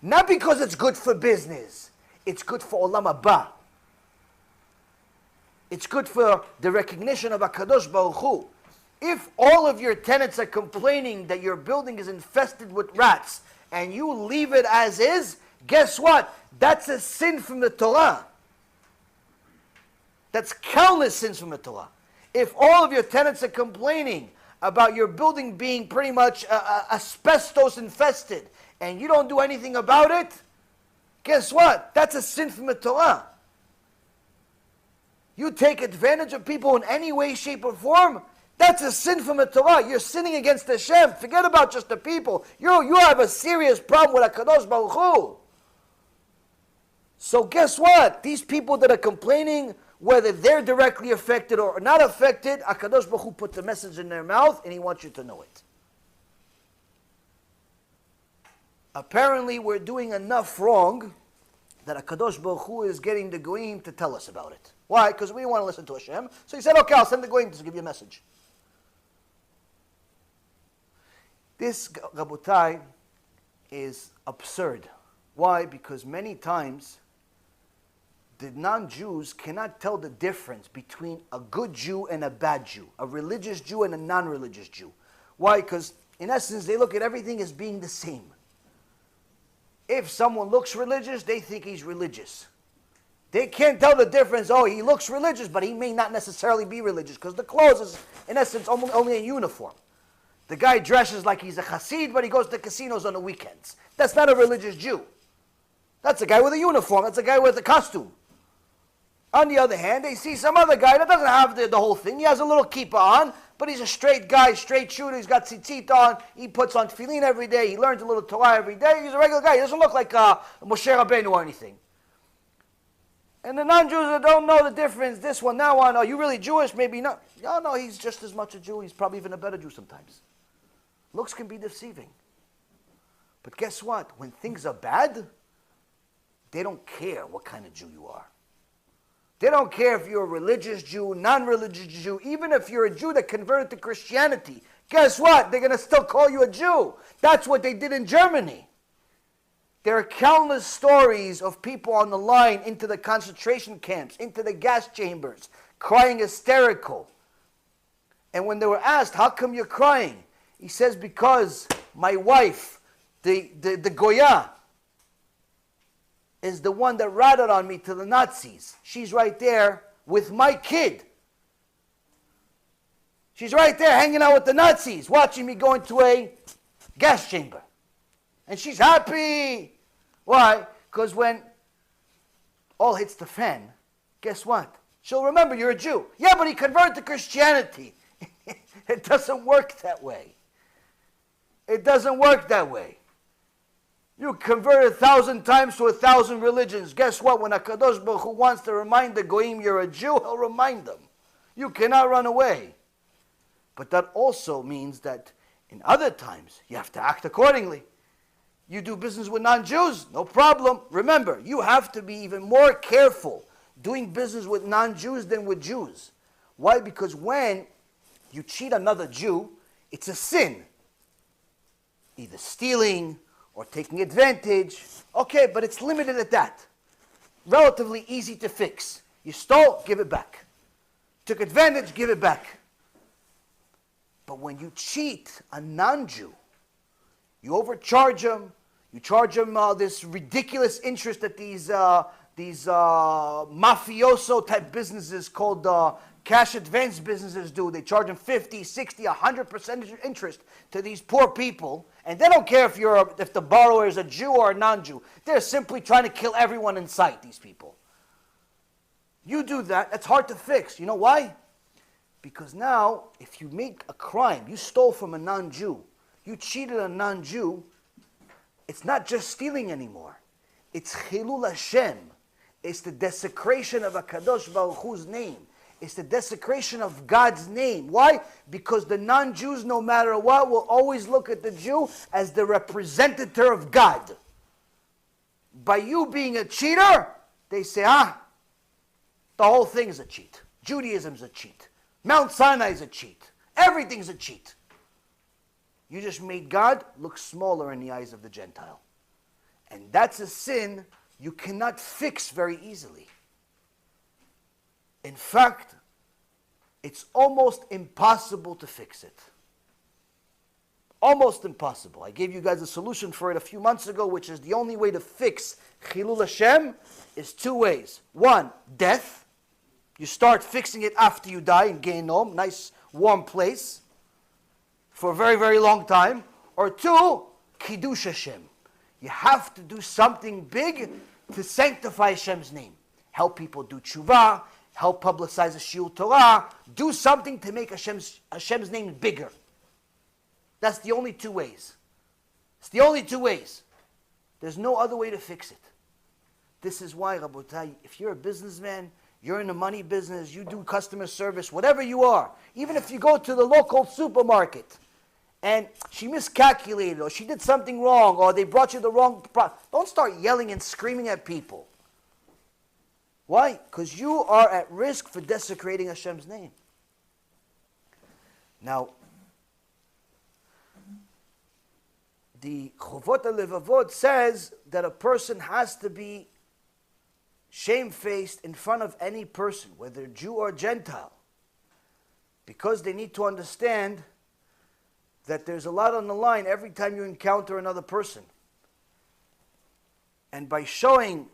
Not because it's good for business. It's good for Olam Haba. It's good for the recognition of HaKadosh Baruch Hu. If all of your tenants are complaining that your building is infested with rats and you leave it as is, guess what? That's a sin from the Torah. That's countless sins from the Torah. If all of your tenants are complaining about your building being pretty much asbestos infested and you don't do anything about it, guess what? That's a sin from the Torah. You take advantage of people in any way, shape, or form, that's a sin from the Torah. You're sinning against Hashem. Forget about just the people. You have a serious problem with HaKadosh Baruch Hu. So guess what? These people that are complaining, whether they're directly affected or not affected, HaKadosh Baruch Hu put the message in their mouth and He wants you to know it. Apparently we're doing enough wrong that HaKadosh Baruch Hu is getting the Goyim to tell us about it. Why? Because we didn't want to listen to Hashem. So He said, okay, I'll send the Goyim to give you a message. This, Rabotai, is absurd. Why? Because many times the non-Jews cannot tell the difference between a good Jew and a bad Jew, a religious Jew and a non-religious Jew. Why? Because in essence they look at everything as being the same. If someone looks religious, they think he's religious. They can't tell the difference. Oh, he looks religious, but he may not necessarily be religious because the clothes is, in essence, only a uniform. The guy dresses like he's a Hasid, but he goes to casinos on the weekends. That's not a religious Jew. That's a guy with a uniform. That's a guy with a costume. On the other hand, they see some other guy that doesn't have the whole thing. He has a little kippah on, but he's a straight guy, straight shooter. He's got tzitzit on. He puts on tefillin every day. He learns a little Torah every day. He's a regular guy. He doesn't look like Moshe Rabbeinu or anything. And the non-Jews that don't know the difference, this one, that one, are you really Jewish? Maybe not. No, he's just as much a Jew. He's probably even a better Jew sometimes. Looks can be deceiving. But guess what? When things are bad, they don't care what kind of Jew you are. They don't care if you're a religious Jew, non-religious Jew, even if you're a Jew that converted to Christianity. Guess what? They're going to still call you a Jew. That's what they did in Germany. There are countless stories of people on the line into the concentration camps, into the gas chambers, crying hysterical. And when they were asked, how come you're crying? He says, because my wife, the Goya, is the one that ratted on me to the Nazis. She's right there with my kid. She's right there hanging out with the Nazis, watching me go into a gas chamber. And she's happy. Why? Because when all hits the fan, guess what? She'll remember you're a Jew. Yeah, but he converted to Christianity. It doesn't work that way. It doesn't work that way. You convert 1,000 times to 1,000 religions. Guess what? When HaKadosh Baruch Hu wants to remind the Goyim you're a Jew, He'll remind them. You cannot run away. But that also means that in other times, you have to act accordingly. You do business with non-Jews, no problem. Remember, you have to be even more careful doing business with non-Jews than with Jews. Why? Because when you cheat another Jew, it's a sin. Either stealing or taking advantage. Okay, but it's limited at that. Relatively easy to fix. You stole, give it back. Took advantage, give it back. But when you cheat a non-Jew, you overcharge him, you charge him this ridiculous interest that these mafioso type businesses called cash advance businesses do. They charge them 50, 60, 100% interest to these poor people. And they don't care if the borrower is a Jew or a non-Jew. They're simply trying to kill everyone in sight, these people. You do that, that's hard to fix. You know why? Because now, if you make a crime, you stole from a non-Jew, you cheated a non-Jew, it's not just stealing anymore. It's Chilul Hashem. It's the desecration of HaKadosh Baruch Hu's name. It's the desecration of God's name. Why? Because the non-Jews, no matter what, will always look at the Jew as the representative of God. By you being a cheater, they say, the whole thing is a cheat. Judaism is a cheat. Mount Sinai is a cheat. Everything's a cheat. You just made God look smaller in the eyes of the Gentile. And that's a sin you cannot fix very easily. In fact, it's almost impossible to fix it. Almost impossible. I gave you guys a solution for it a few months ago, which is the only way to fix Chilul Hashem is two ways. One, death. You start fixing it after you die in Gehenom, nice warm place, for a very, very long time. Or two, Kiddush Hashem. You have to do something big to sanctify Hashem's name. Help people do tshuva, help publicize the Shiur Torah, do something to make Hashem's name bigger. That's the only two ways. It's the only two ways. There's no other way to fix it. This is why, Rabotai, if you're a businessman, you're in the money business, you do customer service, whatever you are, even if you go to the local supermarket and she miscalculated or she did something wrong or they brought you the wrong product, don't start yelling and screaming at people. Why? Because you are at risk for desecrating Hashem's name. Now, the Chovot HaLevavot says that a person has to be shamefaced in front of any person, whether Jew or Gentile, because they need to understand that there's a lot on the line every time you encounter another person. And by showing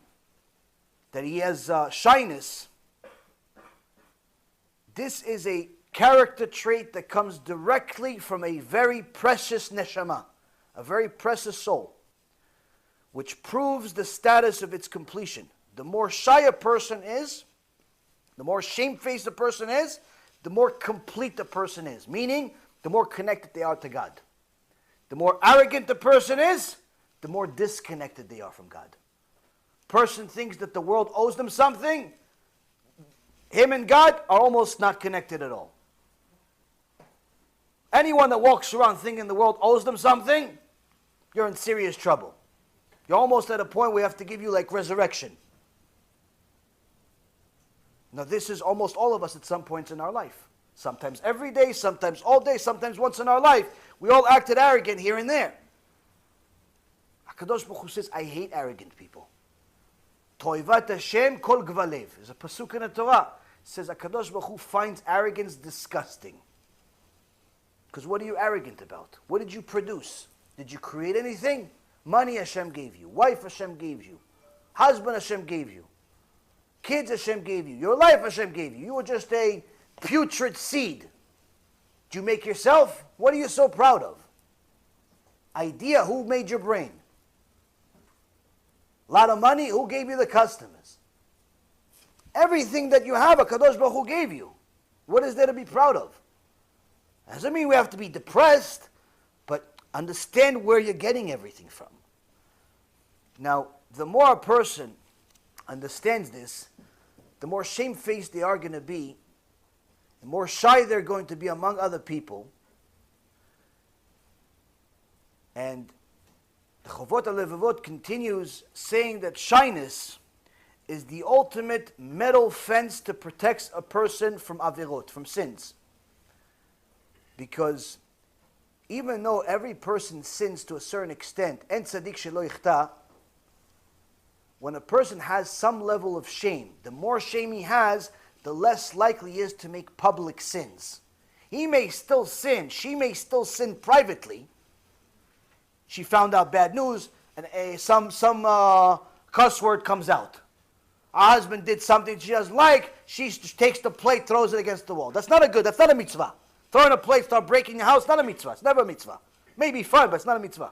that he has shyness, this is a character trait that comes directly from a very precious neshama, a very precious soul, which proves the status of its completion. The more shy a person is, the more shamefaced a person is, the more complete the person is. Meaning, the more connected they are to God. The more arrogant the person is, the more disconnected they are from God. Person thinks that the world owes them something. Him and God are almost not connected at all. Anyone that walks around thinking the world owes them something, you're in serious trouble. You're almost at a point where you have to give you like resurrection. Now this is almost all of us at some points in our life. Sometimes every day, sometimes all day, sometimes once in our life. We all acted arrogant here and there. HaKadosh Baruch Hu says, I hate arrogant people. Toivat Hashem kol gvalev. There's a pasuk in the Torah. It says HaKadosh Baruch Hu finds arrogance disgusting. Because what are you arrogant about? What did you produce? Did you create anything? Money Hashem gave you. Wife Hashem gave you. Husband Hashem gave you. Kids Hashem gave you. Your life Hashem gave you. You were just a putrid seed. Did you make yourself? What are you so proud of? Idea, who made your brain? A lot of money, who gave you the customers? Everything that you have, HaKadosh Baruch Hu gave you. What is there to be proud of? Doesn't mean we have to be depressed, but understand where you're getting everything from. Now, the more a person understands this, the more shamefaced they are going to be, the more shy they're going to be among other people. And the Chovot HaLevavot continues saying that shyness is the ultimate metal fence to protect a person from avirot, from sins. Because even though every person sins to a certain extent, en tzadik shelo yichta, when a person has some level of shame, the more shame he has, the less likely he is to make public sins. He may still sin, she may still sin privately. She found out bad news, and some cuss word comes out. Her husband did something she doesn't like, she takes the plate, throws it against the wall. That's not a mitzvah. Throwing a plate, start breaking the house, not a mitzvah. It's never a mitzvah. Maybe fun, but it's not a mitzvah.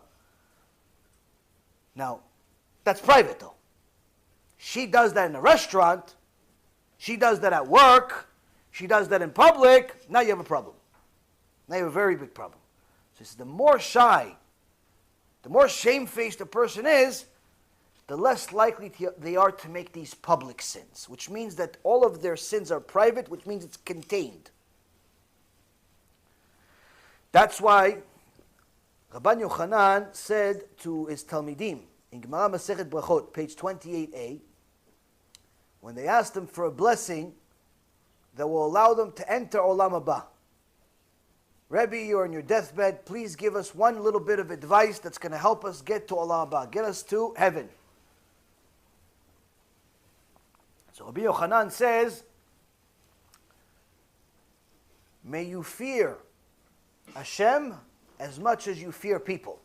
Now, that's private though. She does that in a restaurant. She does that at work. She does that in public. Now you have a problem. Now you have a very big problem. So the more shy, the more shamefaced a person is, the less likely they are to make these public sins, which means that all of their sins are private, which means it's contained. That's why Rabban Yochanan said to his Talmidim in Gemara Masechet Brachot, page 28a, when they asked him for a blessing, that will allow them to enter Olam Haba. Rabbi, you're on your deathbed. Please give us one little bit of advice that's going to help us get to Olam Haba, get us to heaven. So Rabbi Yochanan says, may you fear Hashem as much as you fear people.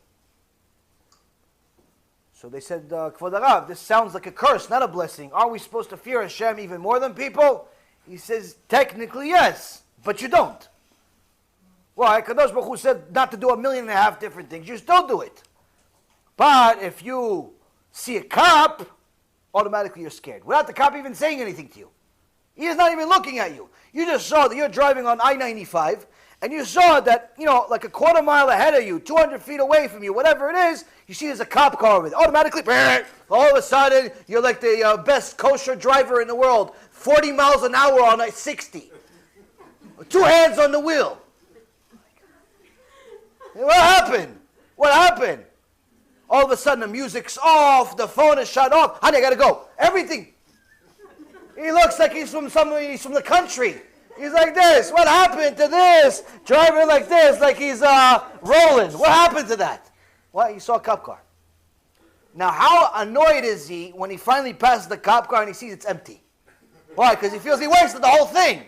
So they said, Kvod Harav, this sounds like a curse, not a blessing. Are we supposed to fear Hashem even more than people? He says, technically yes, but you don't. Why? Kadosh Baruch Hu said not to do 1.5 million different things. You still do it. But if you see a cop, automatically you're scared. Without the cop even saying anything to you. He is not even looking at you. You just saw that you're driving on I-95, and you saw that, like a quarter mile ahead of you, 200 feet away from you, whatever it is, you see there's a cop car with it. Automatically, all of a sudden, you're like the best kosher driver in the world. 40 miles an hour on I-60. 2 hands on the wheel. What happened? What happened? All of a sudden the music's off, the phone is shut off. Honey, I gotta go. Everything. He looks like he's from the country. He's like this. What happened to this? Driving like this, like he's rolling. What happened to that? Well, he saw a cop car. Now, how annoyed is he when he finally passes the cop car and he sees it's empty? Why? Because he feels he wasted the whole thing.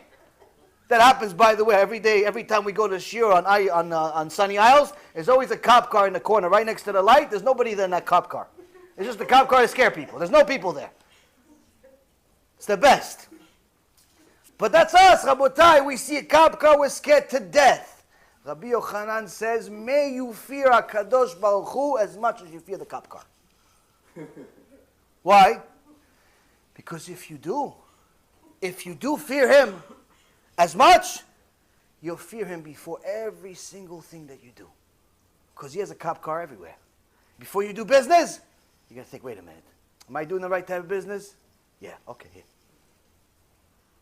That happens, by the way, every day, every time we go to Shir on Sunny Isles, there's always a cop car in the corner right next to the light. There's nobody there in that cop car. It's just the cop car to scare people. There's no people there. It's the best. But that's us, Rabotai. We see a cop car, we're scared to death. Rabbi Yochanan says, may you fear HaKadosh Baruch Hu as much as you fear the cop car. Why? Because if you do fear him as much, you'll fear him before every single thing that you do. Because he has a cop car everywhere. Before you do business, you're going to think, wait a minute. Am I doing the right type of business? Yeah, okay, here.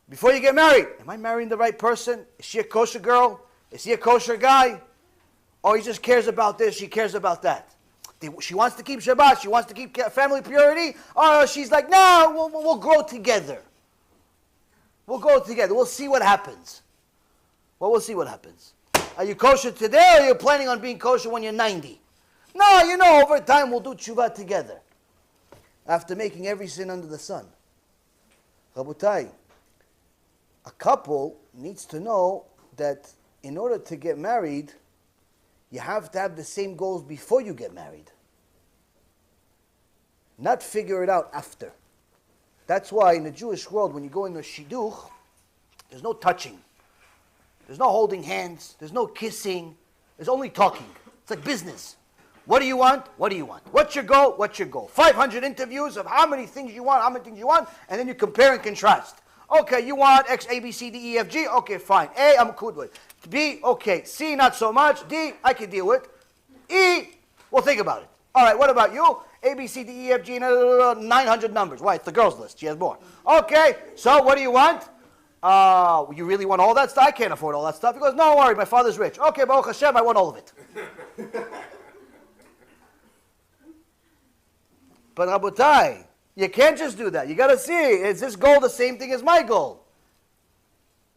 Before you get married, am I marrying the right person? Is she a kosher girl? Is he a kosher guy? Or he just cares about this, she cares about that. She wants to keep Shabbat, she wants to keep family purity. Or she's like, no, we'll grow together. We'll go together. We'll see what happens. Well, we'll see what happens. Are you kosher today, or are you planning on being kosher when you're 90? No, over time we'll do tshuva together. After making every sin under the sun. Rabotai, a couple needs to know that in order to get married, you have to have the same goals before you get married. Not figure it out after. That's why in the Jewish world, when you go into a shidduch, there's no touching. There's no holding hands. There's no kissing. There's only talking. It's like business. What do you want? What do you want? What's your goal? What's your goal? 500 interviews of how many things you want, and then you compare and contrast. Okay, you want X, A, B, C, D, E, F, G. Okay, fine. A, I'm good with. B, okay. C, not so much. D, I can deal with. E, we'll think about it. All right, what about you? A, B, C, D, E, F, G, 900 numbers. Why? It's the girls' list. She has more. Okay, so what do you want? You really want all that stuff? I can't afford all that stuff. He goes, no, don't worry, my father's rich. Okay, Baruch Hashem, I want all of it. But Rabotai, you can't just do that. You got to see, is this goal the same thing as my goal?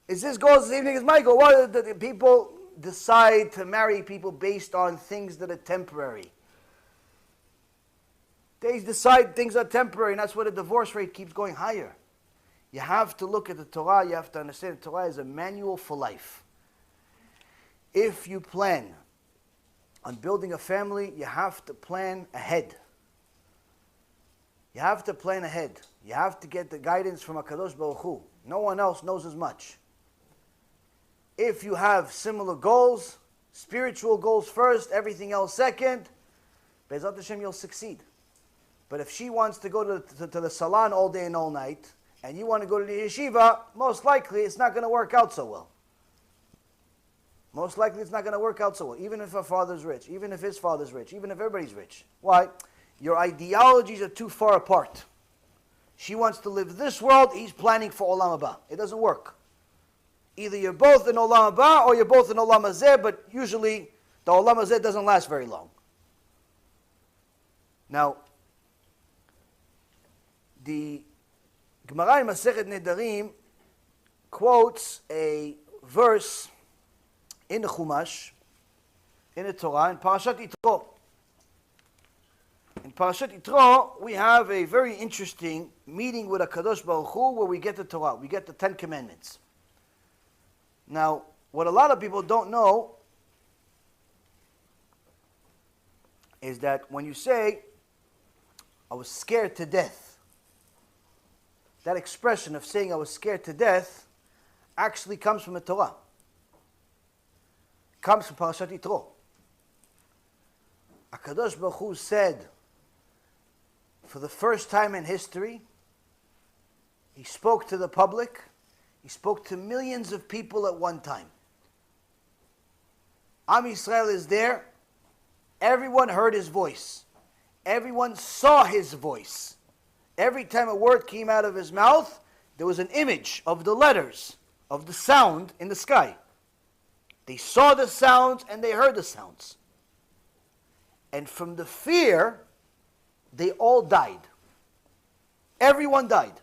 Is this goal the same thing as my goal? Well, the people decide to marry people based on things that are temporary. They decide things are temporary, and that's why the divorce rate keeps going higher. You have to look at the Torah, you have to understand the Torah is a manual for life. If you plan on building a family, you have to plan ahead. You have to plan ahead. You have to get the guidance from HaKadosh Baruch Hu. No one else knows as much. If you have similar goals, spiritual goals first, everything else second, Be'ezrat Hashem, you'll succeed. But if she wants to go to the salon all day and all night, and you want to go to the yeshiva, most likely it's not going to work out so well. Most likely it's not going to work out so well, even if her father's rich, even if his father's rich, even if everybody's rich. Why? Your ideologies are too far apart. She wants to live this world, he's planning for Olam Haba. It doesn't work. Either you're both in Olam Haba or you're both in Olam Hazeh, but usually the Olam Hazeh doesn't last very long. Now, the Gemara in Masechet Nedarim quotes a verse in the Chumash, in the Torah, in Parashat Yitro. In Parashat Yitro, we have a very interesting meeting with HaKadosh Baruch Hu where we get the Torah, we get the 10 Commandments. Now, what a lot of people don't know is that when you say, I was scared to death, that expression of saying I was scared to death actually comes from the Torah. It comes from Parashat Yitro. HaKadosh Baruch Hu said, for the first time in history, he spoke to the public, he spoke to millions of people at one time. Am Yisrael is there, everyone heard his voice. Everyone saw his voice. Every time a word came out of his mouth, there was an image of the letters, of the sound in the sky. They saw the sounds and they heard the sounds. And from the fear, they all died. Everyone died.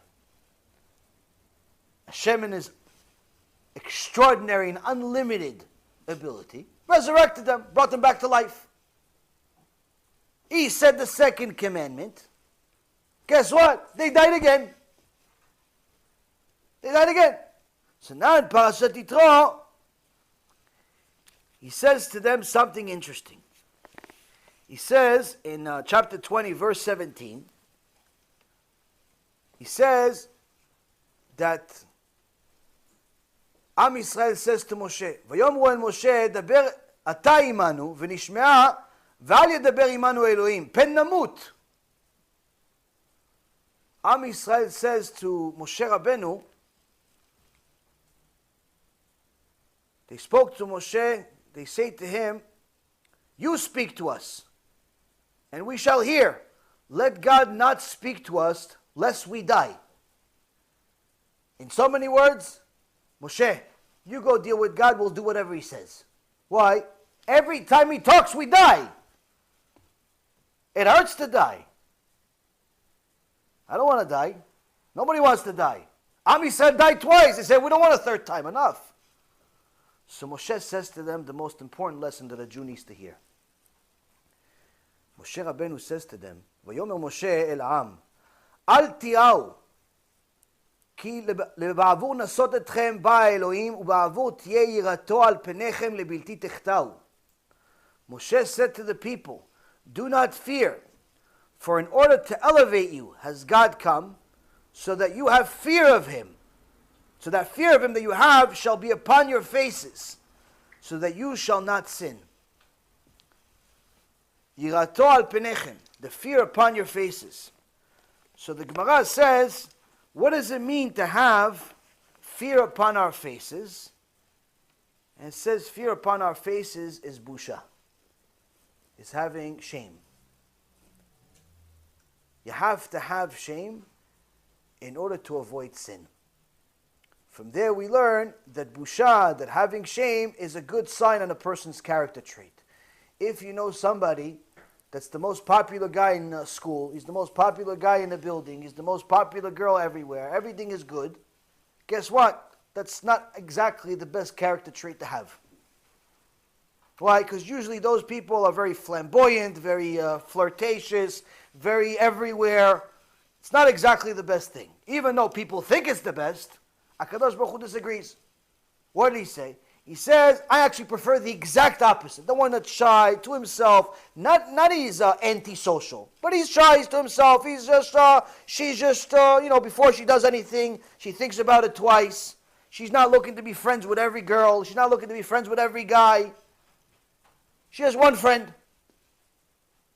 Hashem in his extraordinary and unlimited ability resurrected them, brought them back to life. He said the second commandment. Guess what? They died again. They died again. So now in Parashat Yitro, he says to them something interesting. He says in chapter 20, verse 17, he says that Am Yisrael says to Moshe, ויאמרו אל משה, דבר אתה עמנו ונשמע ואל ידבר עמנו אלוהים, פן נמות. Am Yisrael says to Moshe Rabbeinu, they spoke to Moshe, they say to him, you speak to us, and we shall hear. Let God not speak to us, lest we die. In so many words, Moshe, you go deal with God, we'll do whatever he says. Why? Every time he talks, we die. It hurts to die. I don't want to die. Nobody wants to die. Ami said died twice. They said, we don't want a third time. Enough. So Moshe says to them the most important lesson that a Jew needs to hear. Moshe Rabbeinu says to them, ויאמר משה אל העם, אל תיראו, כי בעבור נסות אתכם בא האלוהים, ובעבור תהיה יראתו על פניכם לבלתי תחטאו. Moshe said to the people, do not fear, for in order to elevate you has God come, so that you have fear of him. So that fear of him that you have shall be upon your faces, so that you shall not sin. Yirato al penechem, the fear upon your faces. So the Gemara says, what does it mean to have fear upon our faces? And it says fear upon our faces is busha, is having shame. You have to have shame in order to avoid sin. From there we learn that busha, that having shame, is a good sign on a person's character trait. If you know somebody that's the most popular guy in school, he's the most popular guy in the building, he's the most popular girl everywhere, everything is good, guess what? That's not exactly the best character trait to have. Why? Because usually those people are very flamboyant, very flirtatious, very everywhere. It's not exactly the best thing. Even though people think it's the best, HaKadosh Baruch Hu disagrees. What did he say? He says, I actually prefer the exact opposite. The one that's shy, to himself. Not he's antisocial, but he's shy, he's to himself. He's just, she's just, before she does anything, she thinks about it twice. She's not looking to be friends with every girl. She's not looking to be friends with every guy. She has one friend.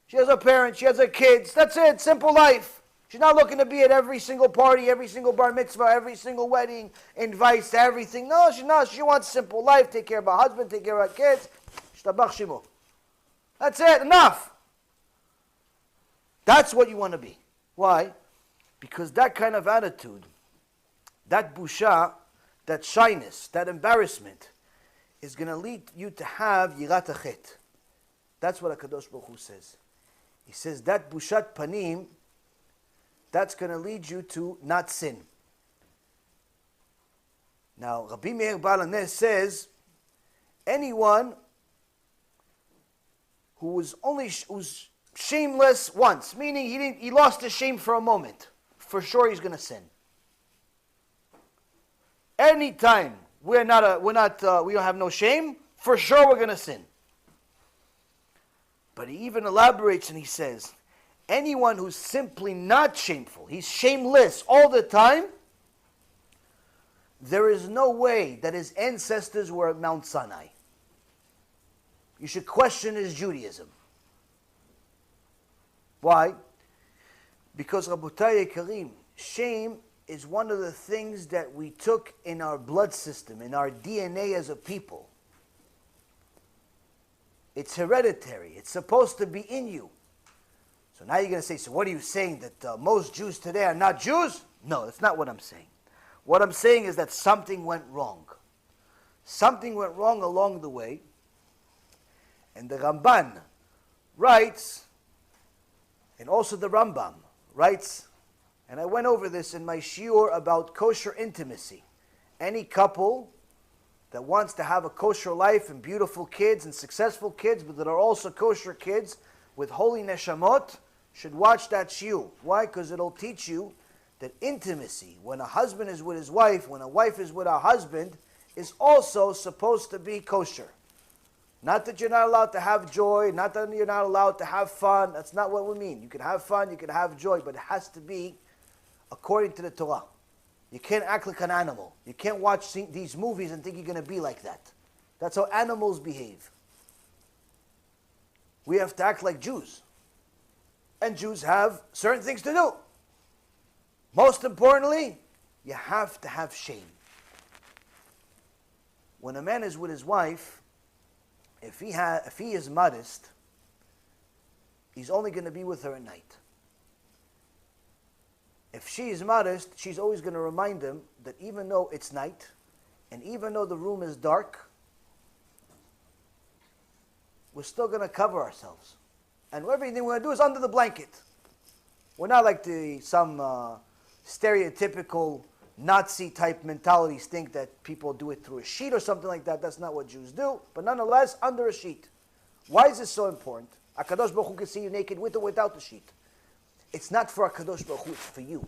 She has her parents. She has her kids. That's it. Simple life. She's not looking to be at every single party, every single bar mitzvah, every single wedding, invites to everything. No, she's not. She wants simple life. Take care of her husband. Take care of her kids. Shtabach shimo. That's it. Enough. That's what you want to be. Why? Because that kind of attitude, that busha, that shyness, that embarrassment, is going to lead you to have yirat hachet. That's what HaKadosh Baruch Hu says. He says that bushat panim, that's going to lead you to not sin. Now, Rabbi Meir Baal HaNes says, anyone who's shameless once, meaning he lost his shame for a moment, for sure he's going to sin. Anytime we don't have no shame, for sure we're going to sin. But he even elaborates and he says, anyone who's simply not shameful, he's shameless all the time, there is no way that his ancestors were at Mount Sinai. You should question his Judaism. Why? Because Rabotai Karim, shame is one of the things that we took in our blood system, in our DNA as a people. It's hereditary. It's supposed to be in you. So now you're going to say, so what are you saying, that most Jews today are not Jews? No, that's not what I'm saying. What I'm saying is that something went wrong. Something went wrong along the way. And the Ramban writes, and also the Rambam writes, and I went over this in my shiur about kosher intimacy. Any couple that wants to have a kosher life and beautiful kids and successful kids, but that are also kosher kids with holy neshamot, should watch that shiur. Why? Because it'll teach you that intimacy, when a husband is with his wife, when a wife is with her husband, is also supposed to be kosher. Not that you're not allowed to have joy, not that you're not allowed to have fun. That's not what we mean. You can have fun, you can have joy, but it has to be according to the Torah. You can't act like an animal. You can't watch these movies and think you're going to be like that. That's how animals behave. We have to act like Jews. And Jews have certain things to do. Most importantly, you have to have shame. When a man is with his wife, if he is modest, he's only going to be with her at night. If she is modest, she's always going to remind him that even though it's night, and even though the room is dark, we're still going to cover ourselves. And everything we're going to do is under the blanket. We're not like some stereotypical Nazi-type mentalities think that people do it through a sheet or something like that. That's not what Jews do. But nonetheless, under a sheet. Why is this so important? HaKadosh Baruch Hu can see you naked with or without the sheet. It's not for HaKadosh Baruch Hu, it's for you.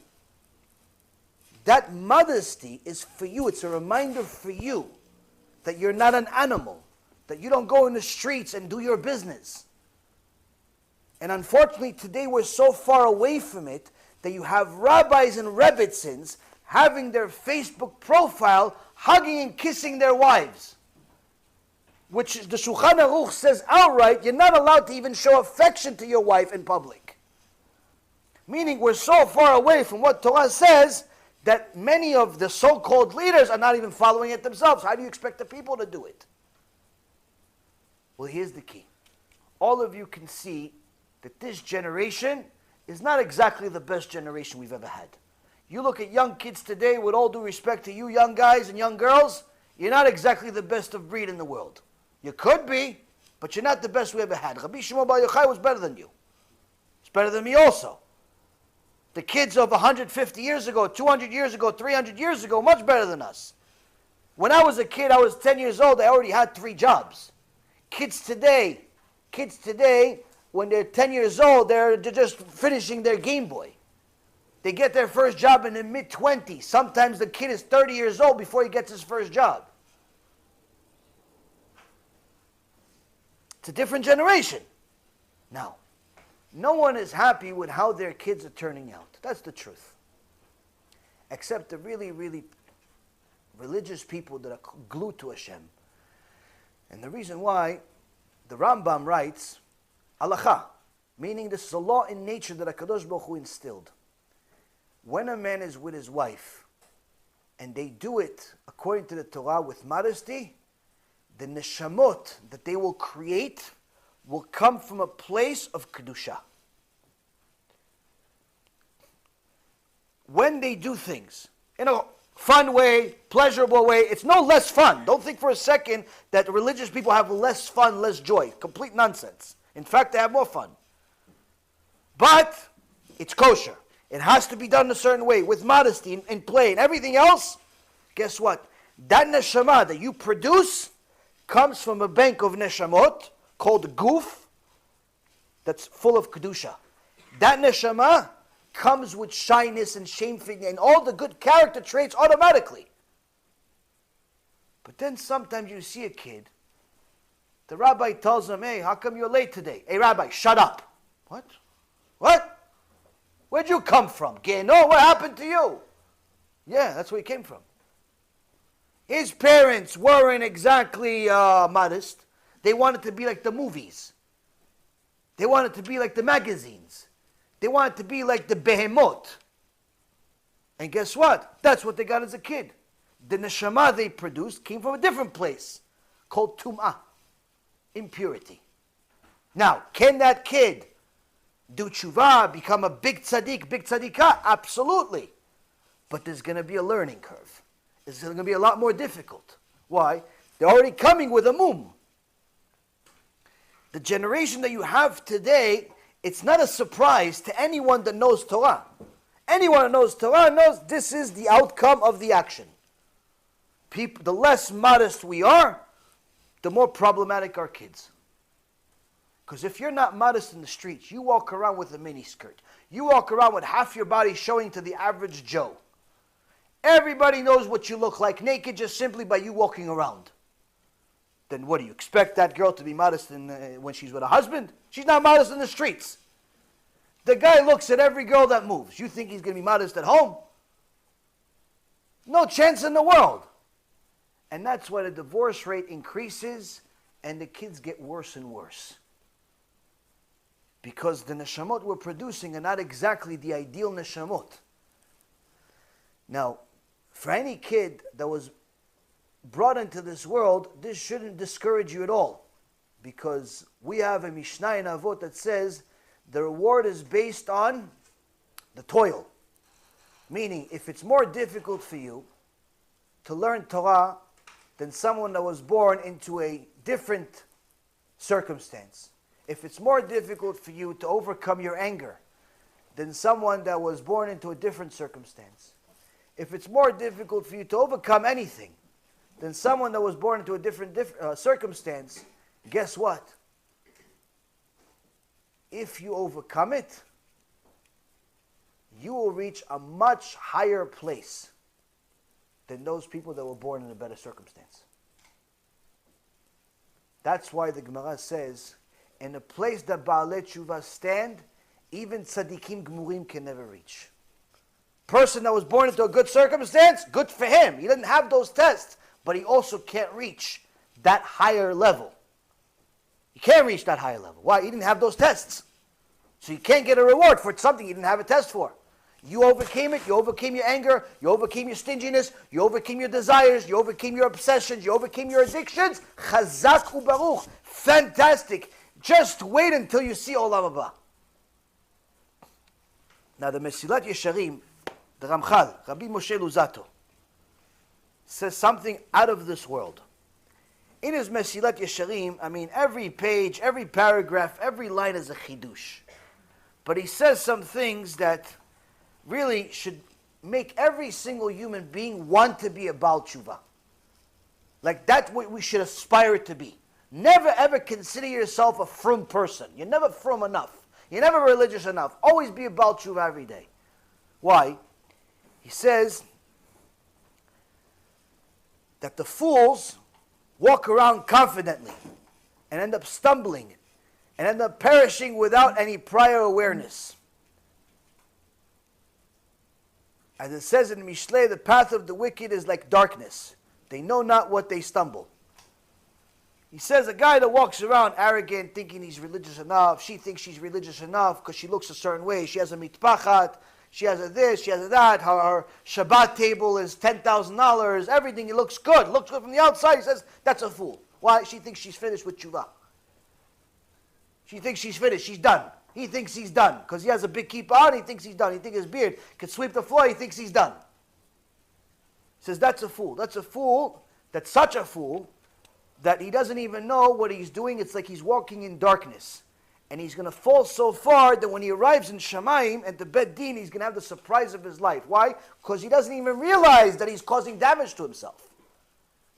That modesty is for you. It's a reminder for you that you're not an animal, that you don't go in the streets and do your business. And unfortunately, today we're so far away from it that you have rabbis and rebbitzins having their Facebook profile hugging and kissing their wives. Which the Shulchan Aruch says outright, you're not allowed to even show affection to your wife in public. Meaning we're so far away from what Torah says that many of the so-called leaders are not even following it themselves. How do you expect the people to do it? Well, here's the key. All of you can see that this generation is not exactly the best generation we've ever had. You look at young kids today, with all due respect to you young guys and young girls, you're not exactly the best of breed in the world. You could be, but you're not the best we ever had. Rabbi Shimon Bar Yochai was better than you. He's better than me also. The kids of 150 years ago, 200 years ago, 300 years ago, much better than us. When I was a kid, I was 10 years old, I already had 3 jobs. Kids today, when they're 10 years old, they're just finishing their Game Boy. They get their first job in the mid-20s. Sometimes the kid is 30 years old before he gets his first job. It's a different generation. Now, no one is happy with how their kids are turning out. That's the truth. Except the really, really religious people that are glued to Hashem. And the reason why, the Rambam writes, Halacha, meaning this is a law in nature that HaKadosh Baruch Hu instilled. When a man is with his wife, and they do it according to the Torah with modesty, the neshamot that they will create will come from a place of kedusha. When they do things in a fun way, pleasurable way, it's no less fun. Don't think for a second that religious people have less fun, less joy. Complete nonsense. In fact, they have more fun. But it's kosher. It has to be done a certain way, with modesty and play. And everything else, guess what? That neshama that you produce comes from a bank of neshamot called guf that's full of kedusha. That neshama comes with shyness and shameful and all the good character traits automatically. But then sometimes you see a kid, the rabbi tells him, hey, how come you're late today? Hey, rabbi, shut up. What? What? Where'd you come from? No, what happened to you? Yeah, that's where he came from. His parents weren't exactly modest. They wanted to be like the movies. They wanted to be like the magazines. They wanted to be like the behemoth. And guess what? That's what they got as a kid. The neshama they produced came from a different place called tum'ah, impurity. Now, can that kid do tshuva, become a big tzaddik, big tzaddikah? Absolutely. But there's going to be a learning curve. It's going to be a lot more difficult. Why? They're already coming with a mum. The generation that you have today, it's not a surprise to anyone that knows Torah. Anyone that knows Torah knows this is the outcome of the action. People, the less modest we are, the more problematic our kids. Because if you're not modest in the streets, you walk around with a miniskirt. You walk around with half your body showing to the average Joe. Everybody knows what you look like naked just simply by you walking around. Then what do you expect that girl to be modest when she's with a husband? She's not modest in the streets. The guy looks at every girl that moves. You think he's going to be modest at home? No chance in the world. And that's why the divorce rate increases and the kids get worse and worse. Because the neshamot we're producing are not exactly the ideal neshamot. Now, for any kid that was brought into this world, this shouldn't discourage you at all. Because we have a Mishnah in Avot that says the reward is based on the toil. Meaning, if it's more difficult for you to learn Torah than someone that was born into a different circumstance, if it's more difficult for you to overcome your anger than someone that was born into a different circumstance, if it's more difficult for you to overcome anything than someone that was born into a different circumstance, guess what? If you overcome it, you will reach a much higher place than those people that were born in a better circumstance. That's why the Gemara says, in a place that Baalei Tshuva stand, even tzaddikim gmurim can never reach. Person that was born into a good circumstance, good for him. He didn't have those tests, but he also can't reach that higher level. He can't reach that higher level. Why? He didn't have those tests. So you can't get a reward for something you didn't have a test for. You overcame it, you overcame your anger, you overcame your stinginess, you overcame your desires, you overcame your obsessions, you overcame your addictions. Chazak u'baruch. Fantastic. Just wait until you see Olam Haba. Now the Mesilat Yesharim, the Ramchal, Rabbi Moshe Luzzatto, says something out of this world. In his Mesilat Yesharim, I mean, every page, every paragraph, every line is a chidush. But he says some things that really should make every single human being want to be a Baal Tshuva. Like that's what we should aspire to be. Never ever consider yourself a frum person. You're never frum enough. You're never religious enough. Always be a Baal Tshuva every day. Why? He says that the fools walk around confidently and end up stumbling and end up perishing without any prior awareness. As it says in Mishlei, the path of the wicked is like darkness. They know not what they stumble. He says a guy that walks around arrogant, thinking he's religious enough, she thinks she's religious enough because she looks a certain way, she has a mitpachat, she has a this, she has a that, her Shabbat table is $10,000, everything, it looks good from the outside. He says, that's a fool. Why? She thinks she's finished with tshuva. She thinks she's finished, she's done. He thinks he's done because he has a big kippah on, he thinks he's done. He thinks his beard could sweep the floor, he thinks he's done. He says, that's a fool. That's a fool, that's such a fool that he doesn't even know what he's doing. It's like he's walking in darkness. And he's going to fall so far that when he arrives in Shamayim at the Beit Din, he's going to have the surprise of his life. Why? Because he doesn't even realize that he's causing damage to himself.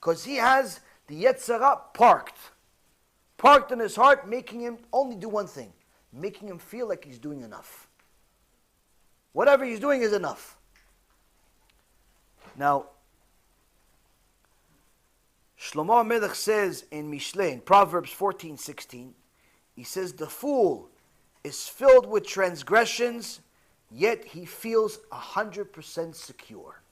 Because he has the Yetzirah parked in his heart, making him only do one thing, making him feel like he's doing enough. Whatever he's doing is enough. Now, Shlomo HaMelech says in Mishlei, in Proverbs 14:16, he says, the fool is filled with transgressions, yet he feels 100% secure.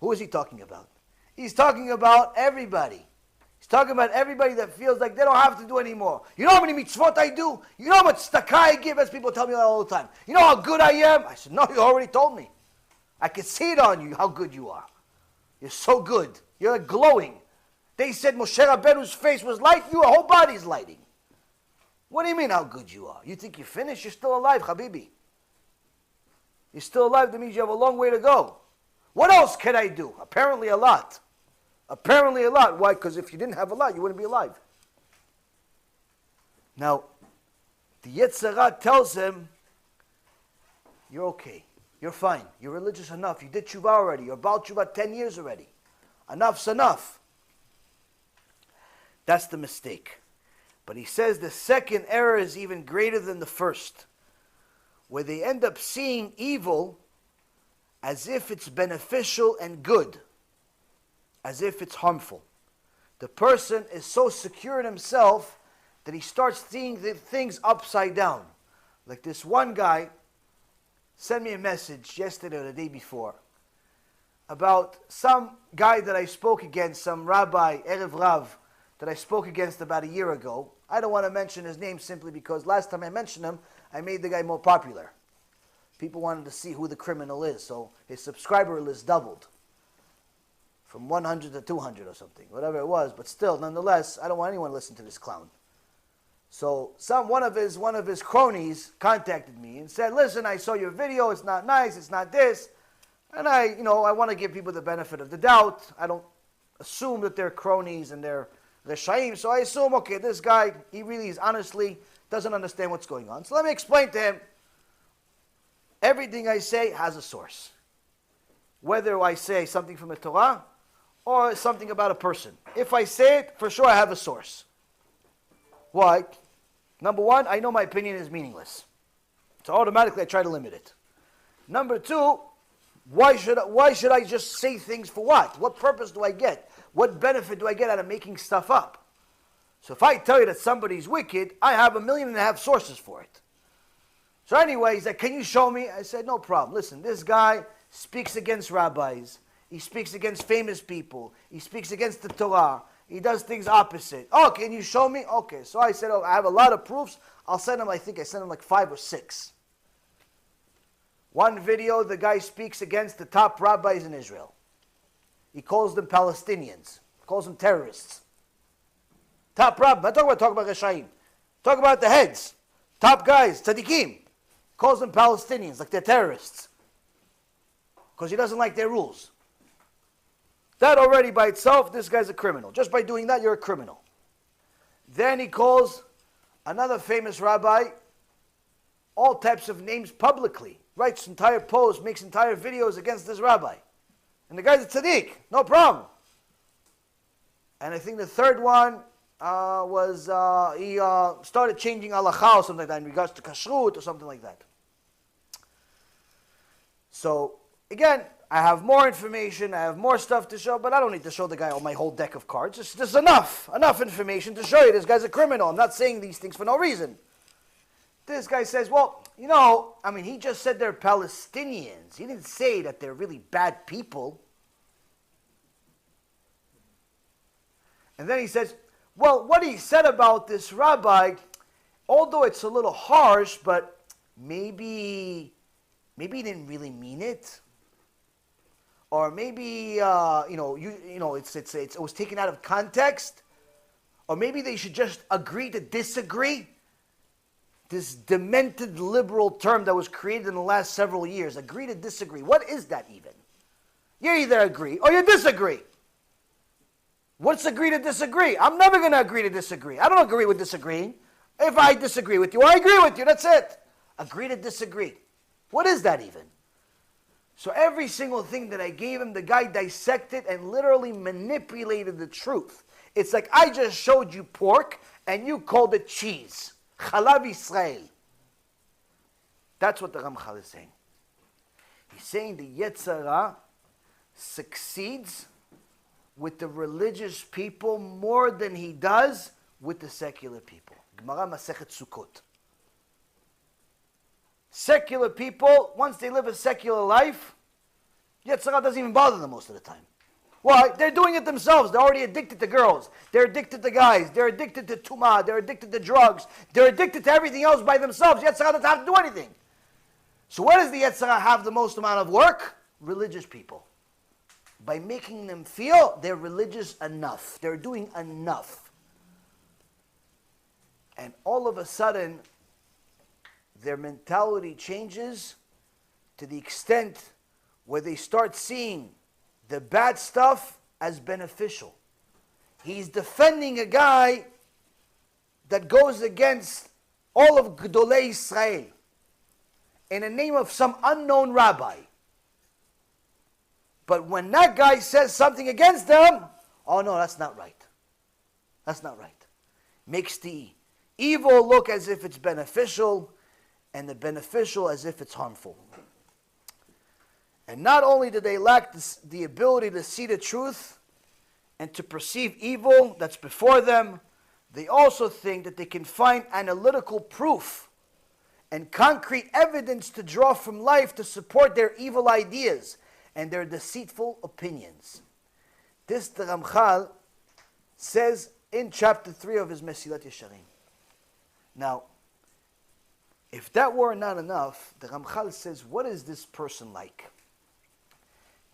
Who is he talking about? He's talking about everybody. He's talking about everybody that feels like they don't have to do anymore. You know how many mitzvot I do? You know how much tzedakah I give? As people tell me that all the time. You know how good I am? I said, no, you already told me. I can see it on you how good you are. You're so good. You're like glowing. They said Moshe Rabbeinu's face was light, your whole body's lighting. What do you mean how good you are? You think you're finished? You're still alive, Habibi. You're still alive. That means you have a long way to go. What else can I do? Apparently a lot. Apparently a lot. Why? Because if you didn't have a lot, you wouldn't be alive. Now, the Yetzirah tells him, you're okay. You're fine. You're religious enough. You did tshuva already. You're about tshuva 10 years already. Enough's enough. That's the mistake. But he says the second error is even greater than the first, where they end up seeing evil as if it's beneficial and good, as if it's harmful. The person is so secure in himself that he starts seeing the things upside down. Like this one guy sent me a message yesterday or the day before about some guy that I spoke against, some rabbi, Erev Rav, that I spoke against about a year ago. I don't want to mention his name simply because last time I mentioned him, I made the guy more popular. People wanted to see who the criminal is, so his subscriber list doubled from 100 to 200 or something, whatever it was. But still, nonetheless, I don't want anyone to listen to this clown. So one of his cronies contacted me and said, listen, I saw your video, it's not nice, it's not this. And I want to give people the benefit of the doubt. I don't assume that they're cronies and they're Reshaim, so I assume, okay, this guy, he really is honestly doesn't understand what's going on. So let me explain to him. Everything I say has a source. Whether I say something from the Torah or something about a person. If I say it, for sure I have a source. Why? Number one, I know my opinion is meaningless. So automatically I try to limit it. Number two, why should I just say things for what? What purpose do I get? What benefit do I get out of making stuff up? So if I tell you that somebody's wicked, I have 1.5 million sources for it. So anyway, he's like, can you show me? I said, no problem. Listen, this guy speaks against rabbis. He speaks against famous people. He speaks against the Torah. He does things opposite. Oh, can you show me? Okay. So I said, I have a lot of proofs. I'll send him, I think I sent him like 5 or 6. One video, the guy speaks against the top rabbis in Israel. He calls them Palestinians. He calls them terrorists. Top rabbi. I'm not talking about Reshaim. Talk about the heads. Top guys, tzaddikim. Calls them Palestinians, like they're terrorists. Because he doesn't like their rules. That already by itself, this guy's a criminal. Just by doing that, you're a criminal. Then he calls another famous rabbi all types of names publicly. Writes entire posts, makes entire videos against this rabbi. And the guy's a tzaddik, no problem. And I think the third one was he started changing halakha or something like that in regards to kashrut or something like that. So, again, I have more information, I have more stuff to show, but I don't need to show the guy all my whole deck of cards. Just enough information to show you this guy's a criminal. I'm not saying these things for no reason. This guy says, well, he just said they're Palestinians. He didn't say that they're really bad people. And then he says, well, what he said about this rabbi, although it's a little harsh, but maybe he didn't really mean it. Or maybe, it was taken out of context. Or maybe they should just agree to disagree. This demented liberal term that was created in the last several years. Agree to disagree. What is that even? You either agree or you disagree. What's agree to disagree? I'm never going to agree to disagree. I don't agree with disagreeing. If I disagree with you, I agree with you. That's it. Agree to disagree. What is that even? So every single thing that I gave him, the guy dissected and literally manipulated the truth. It's like I just showed you pork and you called it cheese. Chalav Israel. That's what the Ramchal is saying. He's saying the Yetzer Hara succeeds with the religious people more than he does with the secular people. Gemara Masechet Sukkot. Secular people, once they live a secular life, Yetzer Hara doesn't even bother them most of the time. Why? They're doing it themselves. They're already addicted to girls. They're addicted to guys. They're addicted to tumah. They're addicted to drugs. They're addicted to everything else by themselves. Yetzer Hara doesn't have to do anything. So where does the Yetzer Hara have the most amount of work? Religious people. By making them feel they're religious enough. They're doing enough. And all of a sudden, their mentality changes to the extent where they start seeing the bad stuff as beneficial. He's defending a guy that goes against all of Gedolei Israel in the name of some unknown rabbi. But when that guy says something against them, oh no, that's not right. That's not right. Makes the evil look as if it's beneficial and the beneficial as if it's harmful. And not only do they lack the ability to see the truth and to perceive evil that's before them, they also think that they can find analytical proof and concrete evidence to draw from life to support their evil ideas and their deceitful opinions. This the Ramchal says in chapter 3 of his Mesilat Yesharim. Now, if that were not enough, the Ramchal says, what is this person like?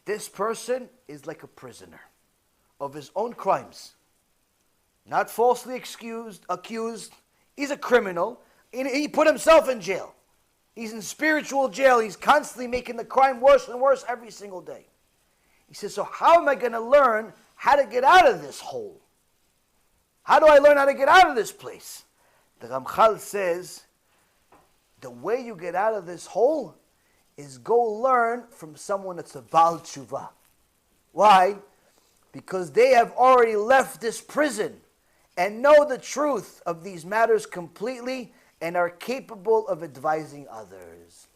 This person is like a prisoner of his own crimes. Not falsely accused. He's a criminal. He put himself in jail. He's in spiritual jail. He's constantly making the crime worse and worse every single day. He says, so how am I going to learn how to get out of this hole? How do I learn how to get out of this place? The Ramchal says, the way you get out of this hole is go learn from someone that's a Baal Tshuva. Why? Because they have already left this prison and know the truth of these matters completely and are capable of advising others.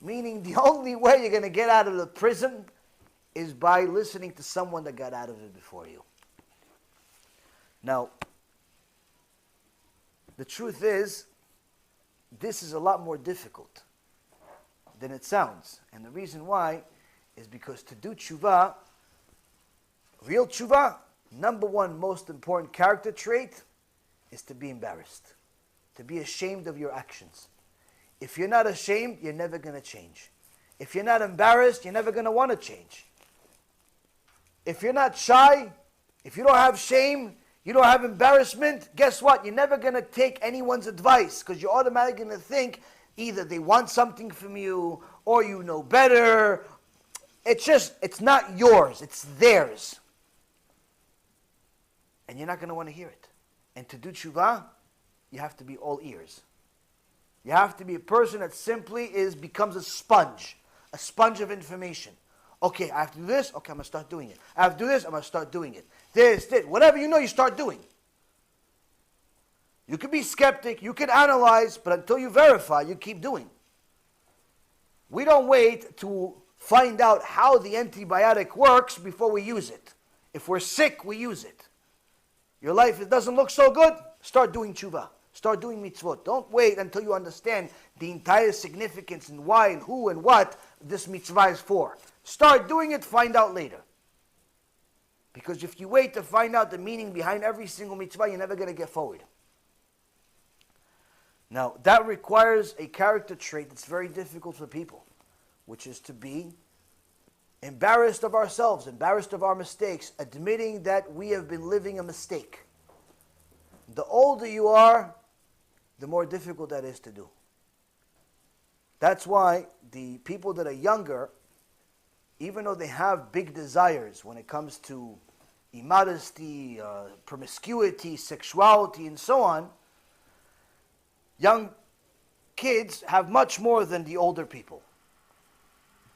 Meaning the only way you're going to get out of the prison is by listening to someone that got out of it before you. Now, the truth is, this is a lot more difficult than it sounds. And the reason why is because to do tshuva, real tshuva, number one most important character trait is to be embarrassed. To be ashamed of your actions. If you're not ashamed, you're never going to change. If you're not embarrassed, you're never going to want to change. If you're not shy, if you don't have shame, you don't have embarrassment, guess what? You're never going to take anyone's advice because you're automatically going to think either they want something from you or you know better. It's not yours, it's theirs. And you're not going to want to hear it. And to do tshuva, you have to be all ears. You have to be a person that simply becomes a sponge of information. Okay, I have to do this, okay, I'm going to start doing it. I have to do this, I'm going to start doing it. This, whatever you know, you start doing. You can be skeptic, you can analyze, but until you verify, you keep doing. We don't wait to find out how the antibiotic works before we use it. If we're sick, we use it. Your life, it doesn't look so good, start doing tshuva. Start doing mitzvot. Don't wait until you understand the entire significance and why and who and what this mitzvah is for. Start doing it, find out later. Because if you wait to find out the meaning behind every single mitzvah, you're never going to get forward. Now, that requires a character trait that's very difficult for people, which is to be embarrassed of ourselves, embarrassed of our mistakes, admitting that we have been living a mistake. The older you are, the more difficult that is to do. That's why the people that are younger, even though they have big desires when it comes to immodesty, promiscuity, sexuality, and so on, young kids have much more than the older people.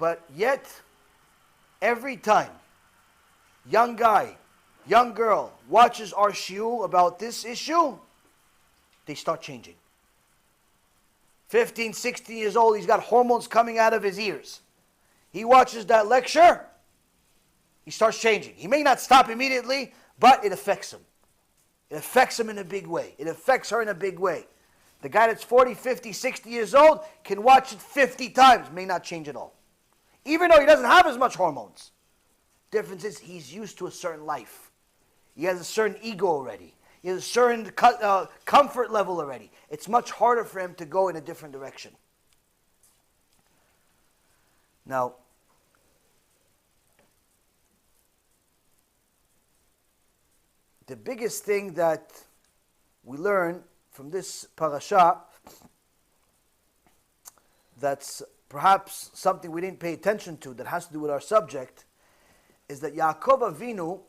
But yet, every time young guy, young girl watches our shiur about this issue, they start changing. 15, 16 years old, he's got hormones coming out of his ears. He watches that lecture, he starts changing. He may not stop immediately, but it affects him. It affects him in a big way. It affects her in a big way. The guy that's 40, 50, 60 years old can watch it 50 times, may not change at all. Even though he doesn't have as much hormones. Difference is he's used to a certain life. He has a certain ego already. He has a certain comfort level already. It's much harder for him to go in a different direction. Now, the biggest thing that we learn from this parasha, that's perhaps something we didn't pay attention to that has to do with our subject, is that Yaakov Avinu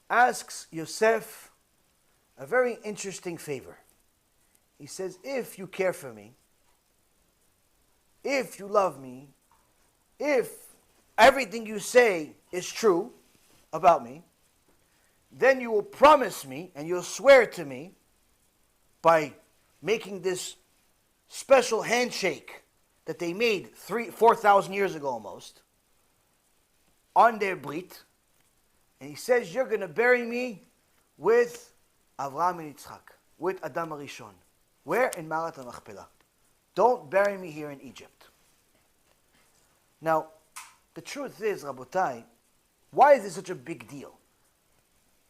asks Yosef a very interesting favor. He says, if you care for me, if you love me, if everything you say is true about me, then you will promise me and you'll swear to me by making this special handshake that they made 4,000 years ago almost on their brit. And he says, you're going to bury me with Avraham and Yitzchak, with Adam Arishon. Where? In Ma'arat HaMachpelah. Don't bury me here in Egypt. Now, the truth is, Rabotai, why is this such a big deal?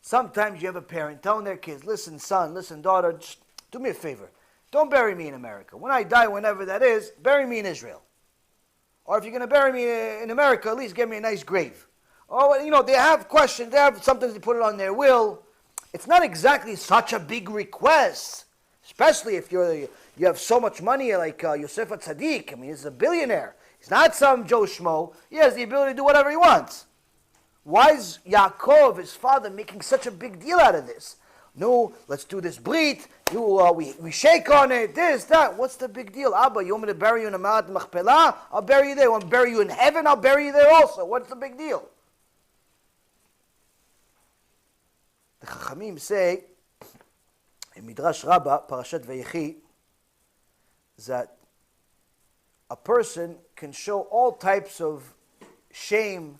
Sometimes you have a parent telling their kids, listen son, listen daughter, just do me a favor. Don't bury me in America. When I die, whenever that is, bury me in Israel. Or if you're going to bury me in America, at least give me a nice grave. Oh, you know, they have questions, they have something to put it on their will. It's not exactly such a big request, especially if you have so much money like Yosef HaTzadik. I mean, he's a billionaire. He's not some Joe Schmo. He has the ability to do whatever he wants. Why is Yaakov, his father, making such a big deal out of this? No, let's do this brit. We shake on it, this, that. What's the big deal? Abba, you want me to bury you in a Ma'at Machpelah? I'll bury you there. You want me to bury you in heaven? I'll bury you there also. What's the big deal? The Chachamim say, in Midrash Rabbah, Parashat Vayechi, that a person can show all types of shame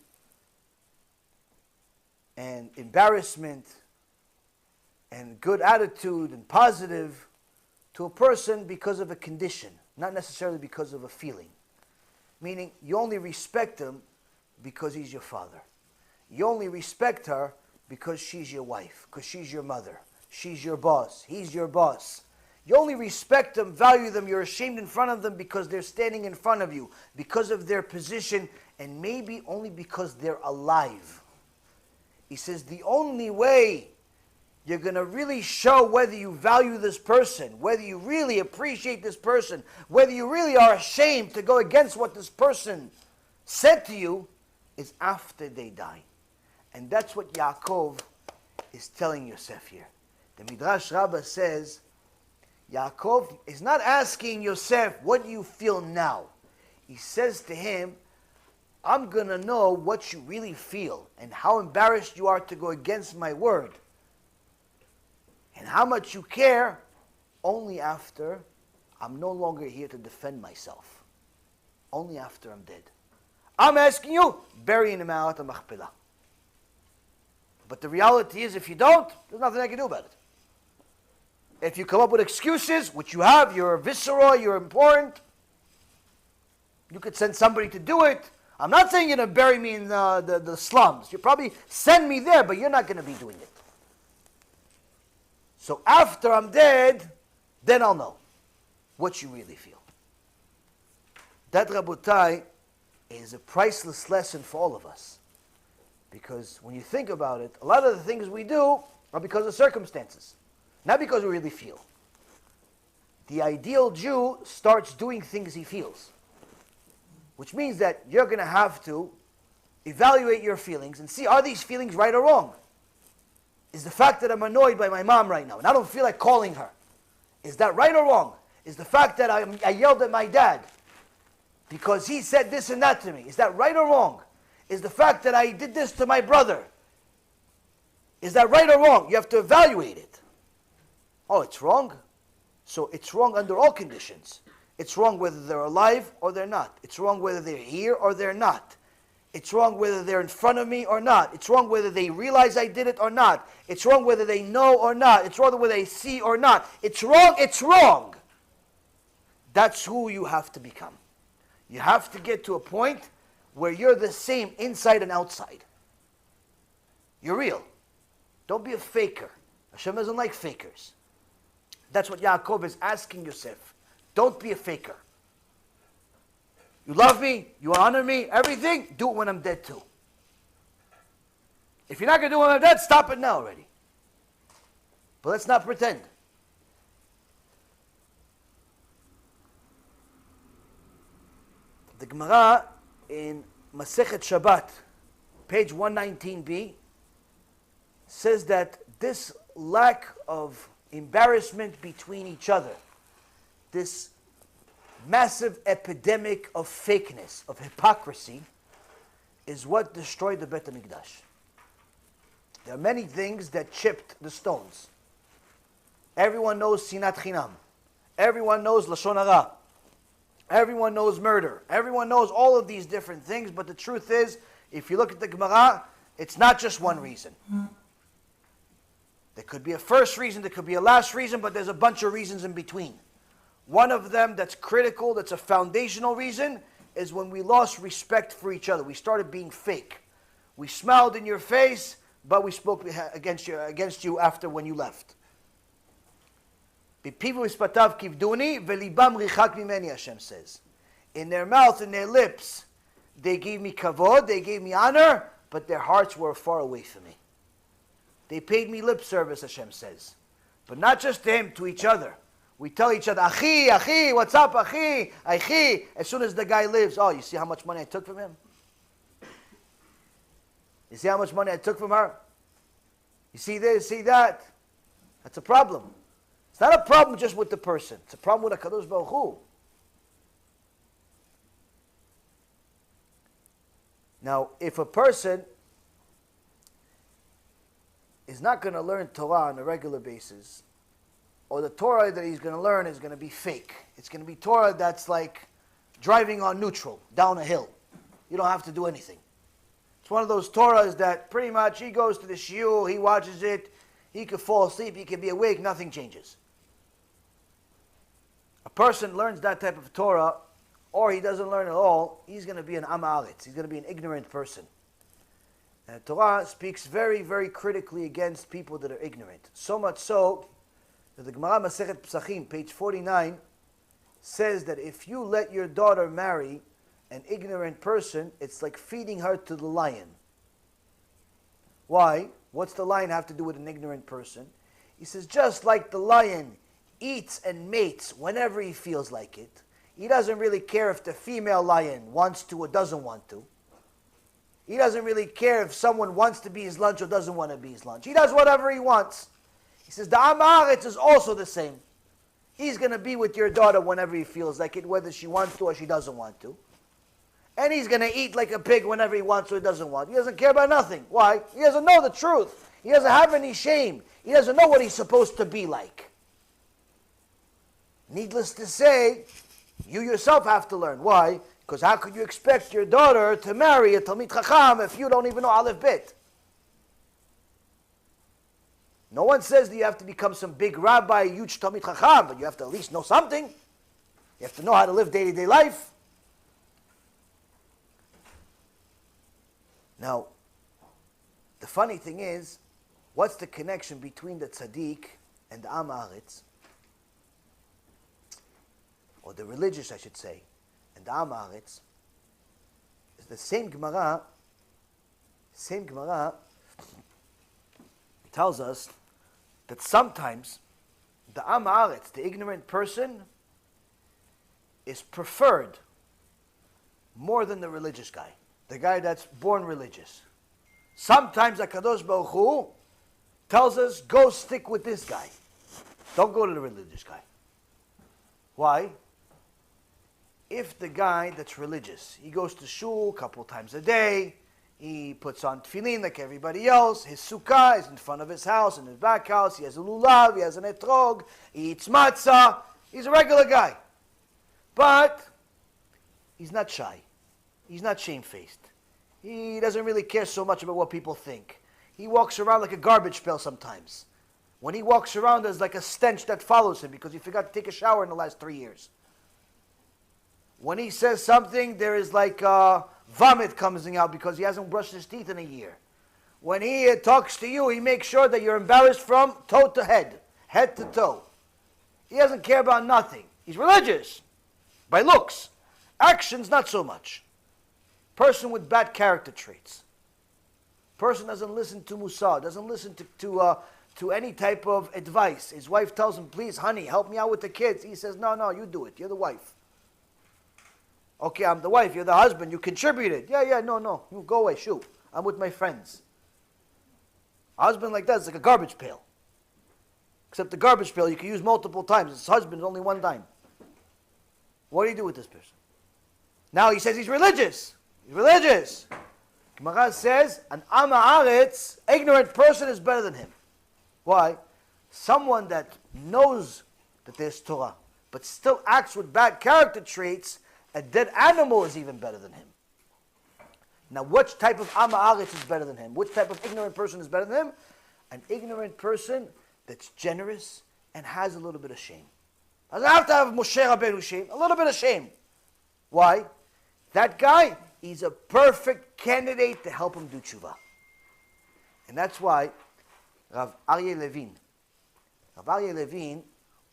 and embarrassment and good attitude and positive to a person because of a condition, not necessarily because of a feeling. Meaning, you only respect him because he's your father. You only respect her because she's your wife, because she's your mother. She's your boss. He's your boss. You only respect them, value them, you're ashamed in front of them because they're standing in front of you, because of their position, and maybe only because they're alive. He says the only way you're going to really show whether you value this person, whether you really appreciate this person, whether you really are ashamed to go against what this person said to you, is after they die. And that's what Yaakov is telling Yosef here. The Midrash Rabbah says, Yaakov is not asking Yosef, what do you feel now? He says to him, I'm going to know what you really feel and how embarrassed you are to go against my word. And how much you care only after I'm no longer here to defend myself. Only after I'm dead. I'm asking you, bury in the Ma'arat HaMachpelah. But the reality is, if you don't, there's nothing I can do about it. If you come up with excuses, which you have, you're visceral, you're important, you could send somebody to do it. I'm not saying you're going to bury me in the slums. You probably send me there, but you're not going to be doing it. So after I'm dead, then I'll know what you really feel. That, Rabotai, is a priceless lesson for all of us. Because when you think about it, a lot of the things we do are because of circumstances, not because we really feel. The ideal Jew starts doing things he feels, which means that you're going to have to evaluate your feelings and see, are these feelings right or wrong? Is the fact that I'm annoyed by my mom right now and I don't feel like calling her, is that right or wrong? Is the fact that I yelled at my dad, because he said this and that to me. Is that right or wrong? Is the fact that I did this to my brother, is that right or wrong? You have to evaluate it. Oh, it's wrong? So it's wrong under all conditions. It's wrong whether they're alive or they're not. It's wrong whether they're here or they're not. It's wrong whether they're in front of me or not. It's wrong whether they realize I did it or not. It's wrong whether they know or not. It's wrong whether they see or not. It's wrong, it's wrong. That's who you have to become. You have to get to a point where you're the same inside and outside. You're real. Don't be a faker. Hashem doesn't like fakers. That's what Yaakov is asking Yosef. Don't be a faker. You love me, you honor me, everything, do it when I'm dead too. If you're not going to do it when I'm dead, stop it now already. But let's not pretend. The Gemara in Masechet Shabbat, page 119b, says that this lack of embarrassment between each other, this massive epidemic of fakeness, of hypocrisy, is what destroyed the Beit HaMikdash. There are many things that chipped the stones. Everyone knows Sinat Chinam. Everyone knows Lashon Hara. Everyone knows murder. Everyone knows all of these different things, but the truth is, if you look at the Gemara, it's not just one reason. There could be a first reason, there could be a last reason, but there's a bunch of reasons in between. One of them that's critical, that's a foundational reason, is when we lost respect for each other. We started being fake. We smiled in your face, but we spoke against you after when you left. Hashem says. In their mouth, in their lips, they gave me kavod, they gave me honor, but their hearts were far away from me. They paid me lip service, Hashem says. But not just to him, to each other. We tell each other, Achi, Achi, what's up, Achi, Achi. As soon as the guy lives, oh, you see how much money I took from him? You see how much money I took from her? You see this, see that? That's a problem. It's not a problem just with the person. It's a problem with HaKadosh Baruch Hu. Now, if a person is not going to learn Torah on a regular basis, or the Torah that he's going to learn is going to be fake. It's going to be Torah that's like driving on neutral, down a hill. You don't have to do anything. It's one of those Torahs that pretty much he goes to the shiur, he watches it, he could fall asleep, he can be awake, nothing changes. A person learns that type of Torah, or he doesn't learn at all, he's going to be an am haaretz. He's going to be an ignorant person. And Torah speaks very, very critically against people that are ignorant. So much so, that the Gemara Masechet Pesachim, page 49, says that if you let your daughter marry an ignorant person, it's like feeding her to the lion. Why? What's the lion have to do with an ignorant person? He says, just like the lion eats and mates whenever he feels like it, he doesn't really care if the female lion wants to or doesn't want to. He doesn't really care if someone wants to be his lunch or doesn't want to be his lunch. He does whatever he wants. He says, the am haaretz is also the same. He's going to be with your daughter whenever he feels like it, whether she wants to or she doesn't want to. And he's going to eat like a pig whenever he wants to or doesn't want to. He doesn't care about nothing. Why? He doesn't know the truth. He doesn't have any shame. He doesn't know what he's supposed to be like. Needless to say, you yourself have to learn. Why? Because how could you expect your daughter to marry a Talmid Chacham if you don't even know Aleph Bet? No one says that you have to become some big rabbi, huge Talmid Chacham, but you have to at least know something. You have to know how to live day-to-day life. Now, the funny thing is, what's the connection between the tzaddik and the am haaretz? Or the religious, I should say, and the am haaretz? It's the same Gemara tells us that sometimes the am haaretz, the ignorant person, is preferred more than the religious guy, the guy that's born religious. Sometimes HaKadosh Baruch Hu tells us, go stick with this guy. Don't go to the religious guy. Why? if the guy that's religious, he goes to shul a couple times a day, he puts on tefillin like everybody else, his sukkah is in front of his house, in his back house, he has a lulav, he has an etrog, he eats matzah, he's a regular guy. But he's not shy. He's not shamefaced. He doesn't really care so much about what people think. He walks around like a garbage pail sometimes. When he walks around, there's like a stench that follows him because he forgot to take a shower in the last 3 years. When he says something, there is like vomit coming out because he hasn't brushed his teeth in a year. When he talks to you, he makes sure that you're embarrassed from toe to head to toe. He doesn't care about nothing. He's religious by looks. Actions, not so much. Person with bad character traits. Person doesn't listen to Musa, doesn't listen to any type of advice. His wife tells him, please, honey, help me out with the kids. He says, no, you do it. You're the wife. Okay, I'm the wife. You're the husband. You contributed. Yeah, no. You go away. Shoot. I'm with my friends. A husband like that is like a garbage pail. Except the garbage pail you can use multiple times. His husband is only one time. What do you do with this person? Now he says he's religious. He's religious. Gemara says, an Am Haaretz, ignorant person is better than him. Why? Someone that knows that there's Torah, but still acts with bad character traits, a dead animal is even better than him. Now, which type of Am Haaretz is better than him? Which type of ignorant person is better than him? An ignorant person that's generous and has a little bit of shame. Doesn't have to have Moshe Rabbeinu shame, a little bit of shame. Why? That guy, he's a perfect candidate to help him do tshuva. And that's why Rav Aryeh Levin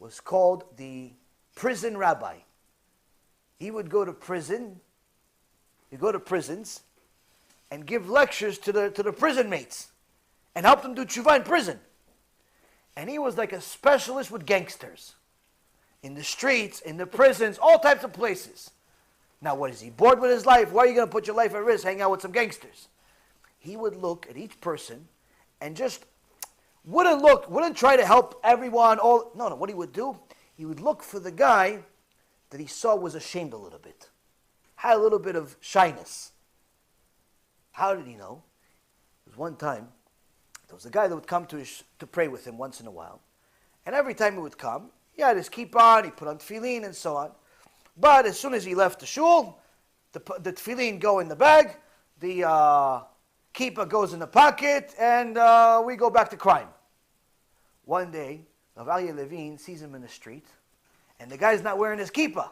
was called the prison rabbi. He would go to prison, he'd go to prisons, and give lectures to the prison mates, and help them do tshuva in prison. And he was like a specialist with gangsters. In the streets, in the prisons, all types of places. Now what is he, bored with his life? Why are you going to put your life at risk hanging out with some gangsters? He would look at each person and just wouldn't try to help everyone. No, what he would do, he would look for the guy that he saw was ashamed a little bit. Had a little bit of shyness. How did he know? There was one time, there was a guy that would come to pray with him once in a while. And every time he would come, he had his kippah on, he put on tefillin and so on. But as soon as he left the shul, the tefillin go in the bag, the kippah goes in the pocket, and we go back to crime. One day, Rav Aryeh Levin sees him in the street, and the guy's not wearing his kippah.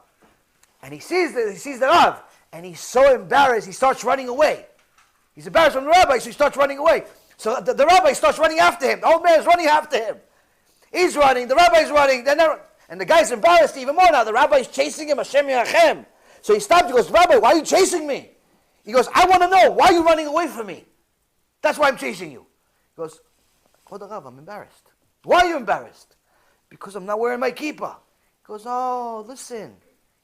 And he sees the Rav, and he's so embarrassed, he starts running away. He's embarrassed from the rabbi, so he starts running away. So the rabbi starts running after him. The old man is running after him. He's running, the rabbi's running, and the guy's embarrassed even more now. The rabbi's chasing him, Hashem Yerachem. So he stops, he goes, Rabbi, why are you chasing me? He goes, I want to know, why are you running away from me? That's why I'm chasing you. He goes, Kvod Rav, I'm embarrassed. Why are you embarrassed? Because I'm not wearing my kippah. He goes, oh, listen.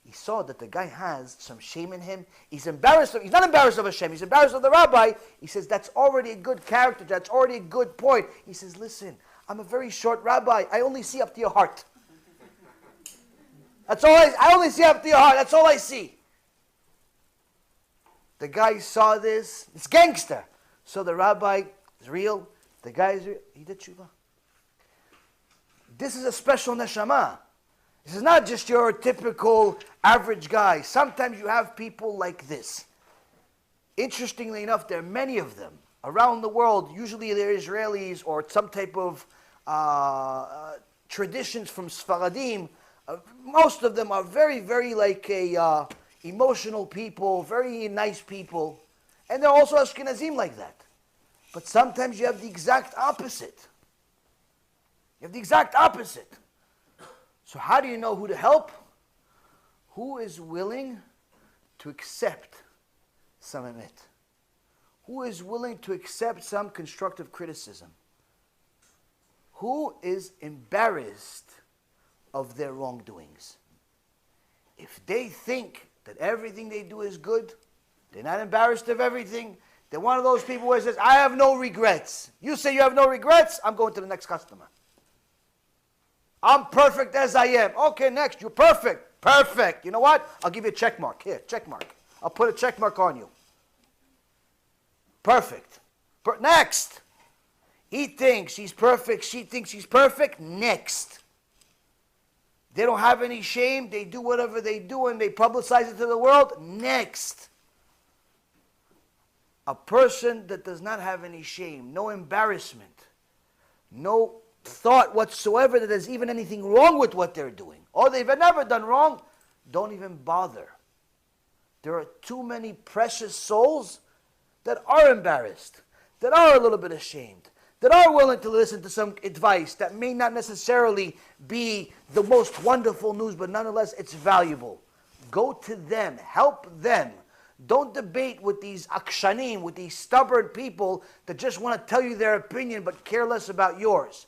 He saw that the guy has some shame in him. He's embarrassed. He's not embarrassed of Hashem. He's embarrassed of the rabbi. He says, that's already a good character. That's already a good point. He says, listen, I'm a very short rabbi. I only see up to your heart. That's all I only see up to your heart. That's all I see. The guy saw this. It's gangster. So the rabbi is real. The guy is real. He did tshuva. This is a special neshama. This is not just your typical average guy. Sometimes you have people like this. Interestingly enough, there are many of them around the world. Usually they're Israelis or some type of traditions from Sfaradim. Most of them are very, very like emotional people, very nice people. And they're also Ashkenazim like that. But sometimes you have the exact opposite. You have the exact opposite. So how do you know who to help? Who is willing to accept some emet? Who is willing to accept some constructive criticism? Who is embarrassed of their wrongdoings? If they think that everything they do is good, they're not embarrassed of everything, they're one of those people where it says, I have no regrets. You say you have no regrets, I'm going to the next customer. I'm perfect as I am. Okay, next, you're perfect. Perfect. You know what? I'll give you a check mark. Here, check mark. I'll put a check mark on you. Perfect. Next. He thinks he's perfect. She thinks he's perfect. Next. They don't have any shame. They do whatever they do and they publicize it to the world. Next. A person that does not have any shame, no embarrassment, no thought whatsoever that there's even anything wrong with what they're doing, or they've never done wrong, don't even bother. There are too many precious souls that are embarrassed, that are a little bit ashamed, that are willing to listen to some advice that may not necessarily be the most wonderful news, but nonetheless it's valuable. Go to them, help them. Don't debate with these akshanim, with these stubborn people that just want to tell you their opinion but care less about yours.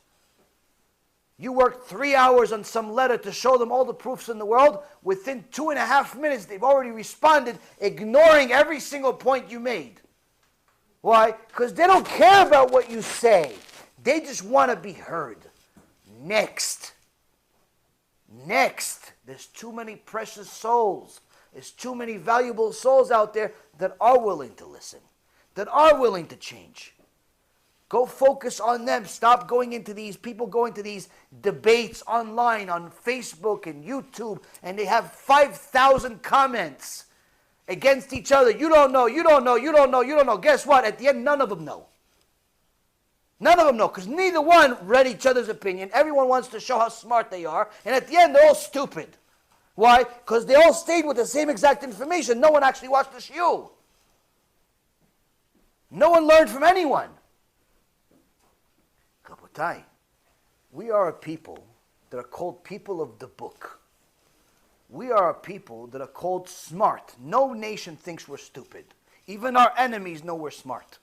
You worked 3 hours on some letter to show them all the proofs in the world. Within 2.5 minutes, they've already responded, ignoring every single point you made. Why? Because they don't care about what you say. They just want to be heard. Next. Next. There's too many precious souls. There's too many valuable souls out there that are willing to listen, that are willing to change. Go focus on them. Stop going into these, people going to these debates online on Facebook and YouTube, and they have 5,000 comments against each other. You don't know, you don't know, you don't know, you don't know. Guess what? At the end, none of them know. None of them know, because neither one read each other's opinion. Everyone wants to show how smart they are, and at the end, they're all stupid. Why? Because they all stayed with the same exact information. No one actually watched the shiur. No one learned from anyone. Kabotai, we are a people that are called people of the book. We are a people that are called smart. No nation thinks we're stupid. Even our enemies know we're smart.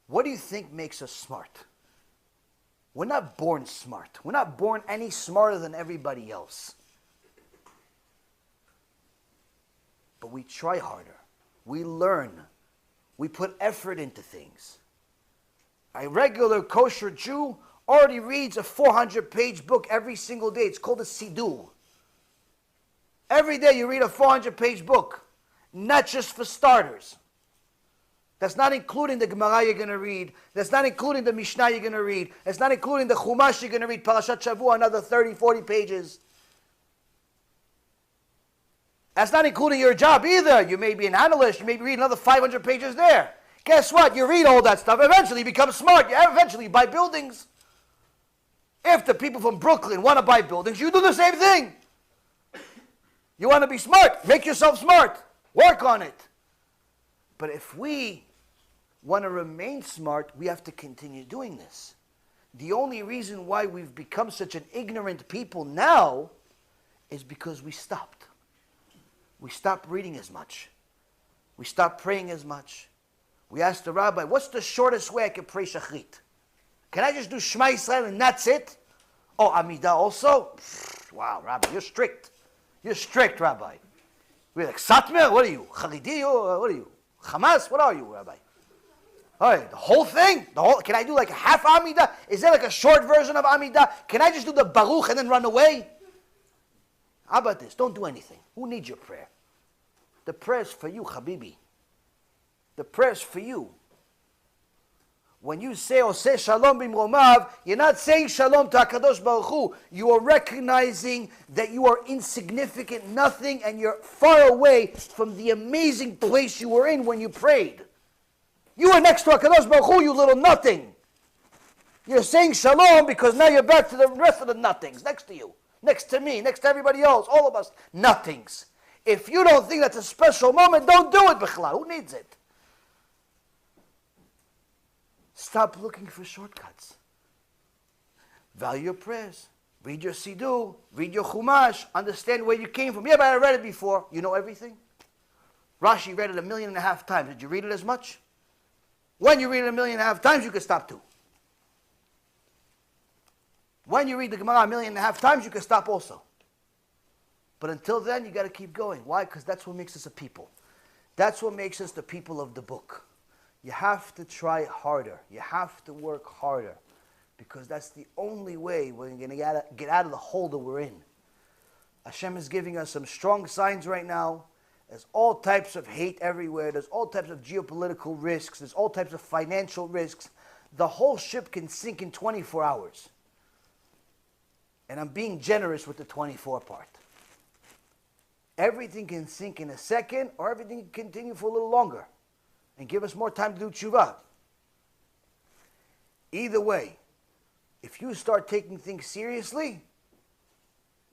What do you think makes us smart? We're not born smart. We're not born any smarter than everybody else. But we try harder. We learn. We put effort into things. A regular kosher Jew already reads a 400-page book every single day. It's called a Siddur. Every day you read a 400-page book, not just for starters. That's not including the Gemara you're going to read. That's not including the Mishnah you're going to read. That's not including the Chumash you're going to read, Parashat Shavua, another 30, 40 pages. That's not including your job either. You may be an analyst. You may read another 500 pages there. Guess what? You read all that stuff. Eventually you become smart. You eventually buy buildings. If the people from Brooklyn want to buy buildings, you do the same thing. You want to be smart. Make yourself smart. Work on it. But if we want to remain smart, we have to continue doing this. The only reason why we've become such an ignorant people now is because we stopped. We stopped reading as much. We stopped praying as much. We asked the rabbi, what's the shortest way I can pray Shachrit? Can I just do Shema Yisrael and that's it? Oh, Amidah also? Wow, Rabbi, you're strict. You're strict, Rabbi. We're like, Satmar? What are you? Charidi? What are you? Hamas? What are you, Rabbi? All right, the whole thing? Can I do like half Amidah? Is there like a short version of Amidah? Can I just do the Baruch and then run away? How about this? Don't do anything. Who needs your prayer? The prayer's for you, Habibi. The prayer's for you. When you say, Oseh Shalom b'mromav, you're not saying Shalom to HaKadosh Baruch Hu. You are recognizing that you are insignificant, nothing, and you're far away from the amazing place you were in when you prayed. You were next to HaKadosh Baruch Hu, you little nothing. You're saying Shalom because now you're back to the rest of the nothings next to you. Next to me, next to everybody else, all of us, nothings. If you don't think that's a special moment, don't do it, B'chlal. Who needs it? Stop looking for shortcuts. Value your prayers. Read your Siddur. Read your Chumash. Understand where you came from. Yeah, but I read it before. You know everything? Rashi read it 1.5 million times. Did you read it as much? When you read it 1.5 million times, you can stop too. When you read the Gemara 1.5 million times, you can stop also. But until then, you got to keep going. Why? Because that's what makes us a people. That's what makes us the people of the book. You have to try harder. You have to work harder. Because that's the only way we're going to get out of the hole that we're in. Hashem is giving us some strong signs right now. There's all types of hate everywhere. There's all types of geopolitical risks. There's all types of financial risks. The whole ship can sink in 24 hours. And I'm being generous with the 24 part. Everything can sink in a second, or everything can continue for a little longer and give us more time to do tshuva. Either way, if you start taking things seriously,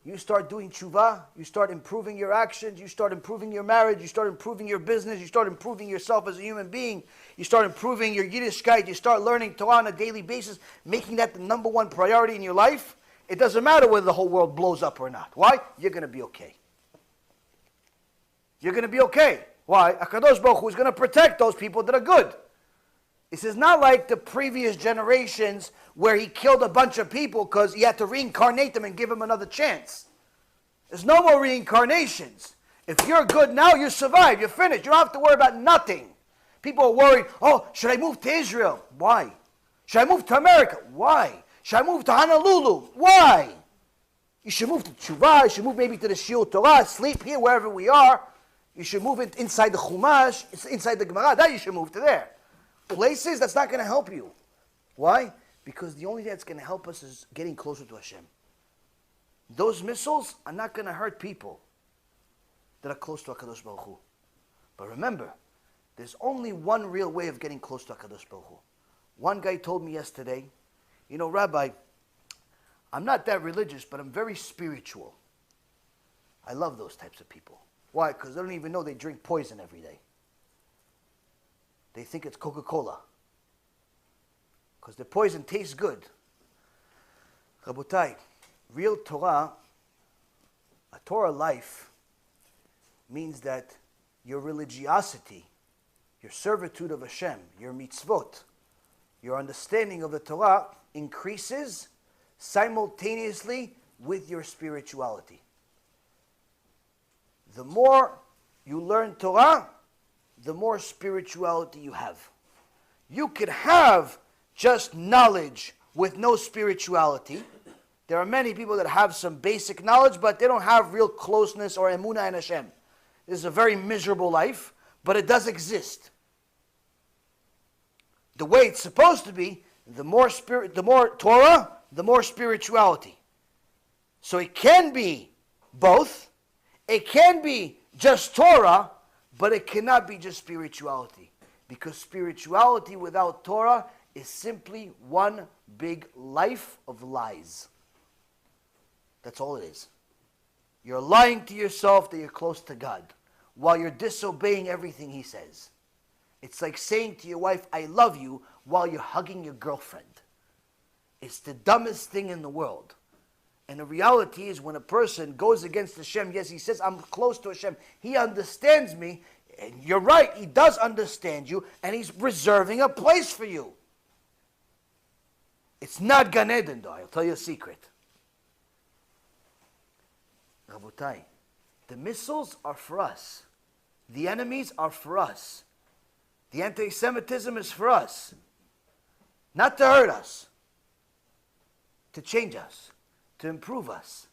you start doing tshuva, you start improving your actions, you start improving your marriage, you start improving your business, you start improving yourself as a human being, you start improving your Yiddishkeit, you start learning Torah on a daily basis, making that the number one priority in your life, it doesn't matter whether the whole world blows up or not. Why? You're going to be okay. You're going to be okay. Why? HaKadosh Baruch Hu is going to protect those people that are good. This is not like the previous generations where he killed a bunch of people because he had to reincarnate them and give them another chance. There's no more reincarnations. If you're good now, you survive. You're finished. You don't have to worry about nothing. People are worried, oh, should I move to Israel? Why? Should I move to America? Why? Should I move to Honolulu? Why? You should move to Tshuva. You should move maybe to the Shiur Torah. Sleep here wherever we are. You should move it inside the Chumash, inside the Gemara. That you should move to there. Places, that's not going to help you. Why? Because the only thing that's going to help us is getting closer to Hashem. Those missiles are not going to hurt people that are close to HaKadosh Baruch Hu. But remember, there's only one real way of getting close to HaKadosh Baruch Hu. One guy told me yesterday, you know, Rabbi, I'm not that religious, but I'm very spiritual. I love those types of people. Why? Because they don't even know they drink poison every day. They think it's Coca-Cola. Because the poison tastes good. Rabotai, real Torah, a Torah life, means that your religiosity, your servitude of Hashem, your mitzvot, your understanding of the Torah increases simultaneously with your spirituality. The more you learn Torah, the more spirituality you have. You could have just knowledge with no spirituality. There are many people that have some basic knowledge, but they don't have real closeness or emunah in Hashem. This is a very miserable life, but it does exist. The way it's supposed to be, the more Torah, the more spirituality. So it can be both. It can be just Torah, but it cannot be just spirituality. Because spirituality without Torah is simply one big life of lies. That's all it is. You're lying to yourself that you're close to God while you're disobeying everything He says. It's like saying to your wife, I love you, while you're hugging your girlfriend. It's the dumbest thing in the world. And the reality is when a person goes against Hashem, yes, he says, I'm close to Hashem. He understands me. And you're right, He does understand you, and He's reserving a place for you. It's not Gan Eden, though. I'll tell you a secret. Rabotai, the missiles are for us. The enemies are for us. The anti-Semitism is for us. Not to hurt us. To change us. To improve us.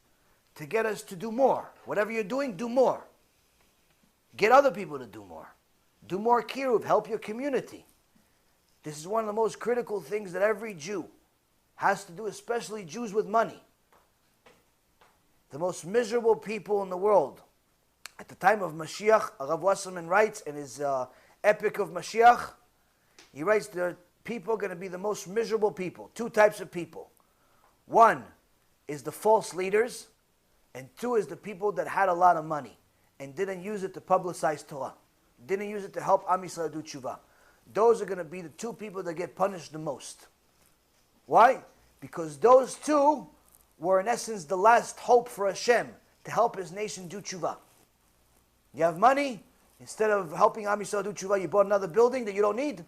To get us to do more. Whatever you're doing, do more. Get other people to do more. Do more kiruv. Help your community. This is one of the most critical things that every Jew has to do, especially Jews with money. The most miserable people in the world. At the time of Mashiach, Rav Wasserman writes in his Epic of Mashiach, he writes there are people going to be the most miserable people. Two types of people. One is the false leaders, and two is the people that had a lot of money and didn't use it to publicize Torah. Didn't use it to help Am Yisrael do tshuva. Those are going to be the two people that get punished the most. Why? Because those two were in essence the last hope for Hashem to help His nation do tshuva. You have money, instead of helping Am Yisrael do tshuva, you bought another building that you don't need.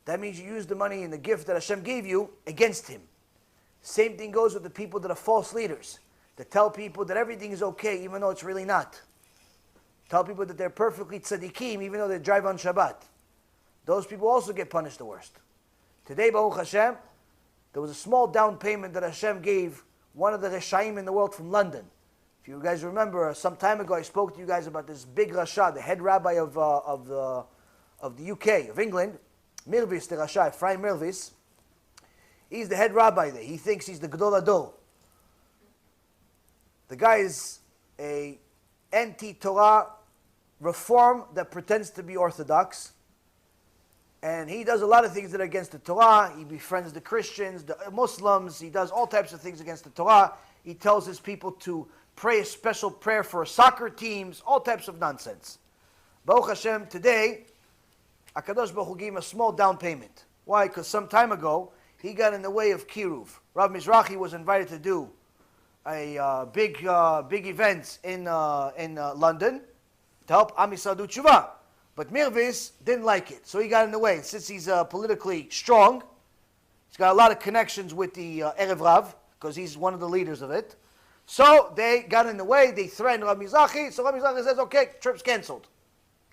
That means you use the money and the gift that Hashem gave you against Him. Same thing goes with the people that are false leaders, that tell people that everything is okay even though it's really not. Tell people that they're perfectly tzaddikim even though they drive on Shabbat. Those people also get punished the worst. Today, Baruch Hashem, there was a small down payment that Hashem gave one of the Reshaim in the world from London. you guys remember, some time ago I spoke to you guys about this big Rasha, the head rabbi of the UK, of England, Mirvis, the Rasha, Ephraim Mirvis. He's the head rabbi there. He thinks he's the Gadol Ador. The guy is a anti-Torah reform that pretends to be Orthodox. And he does a lot of things that are against the Torah. He befriends the Christians, the Muslims. He does all types of things against the Torah. He tells his people to pray a special prayer for soccer teams, all types of nonsense. Baruch Hashem, today, HaKadosh Baruch Hu gave him a small down payment. Why? Because some time ago, he got in the way of Kiruv. Rav Mizrahi was invited to do a big event in London to help Am Yisrael do tshuva. But Mirvis didn't like it, so he got in the way. And since he's politically strong, he's got a lot of connections with the Erev Rav, because he's one of the leaders of it. So they got in the way, they threatened Rabbi Mizrahi, so Rabbi Mizrahi says, okay, trip's canceled.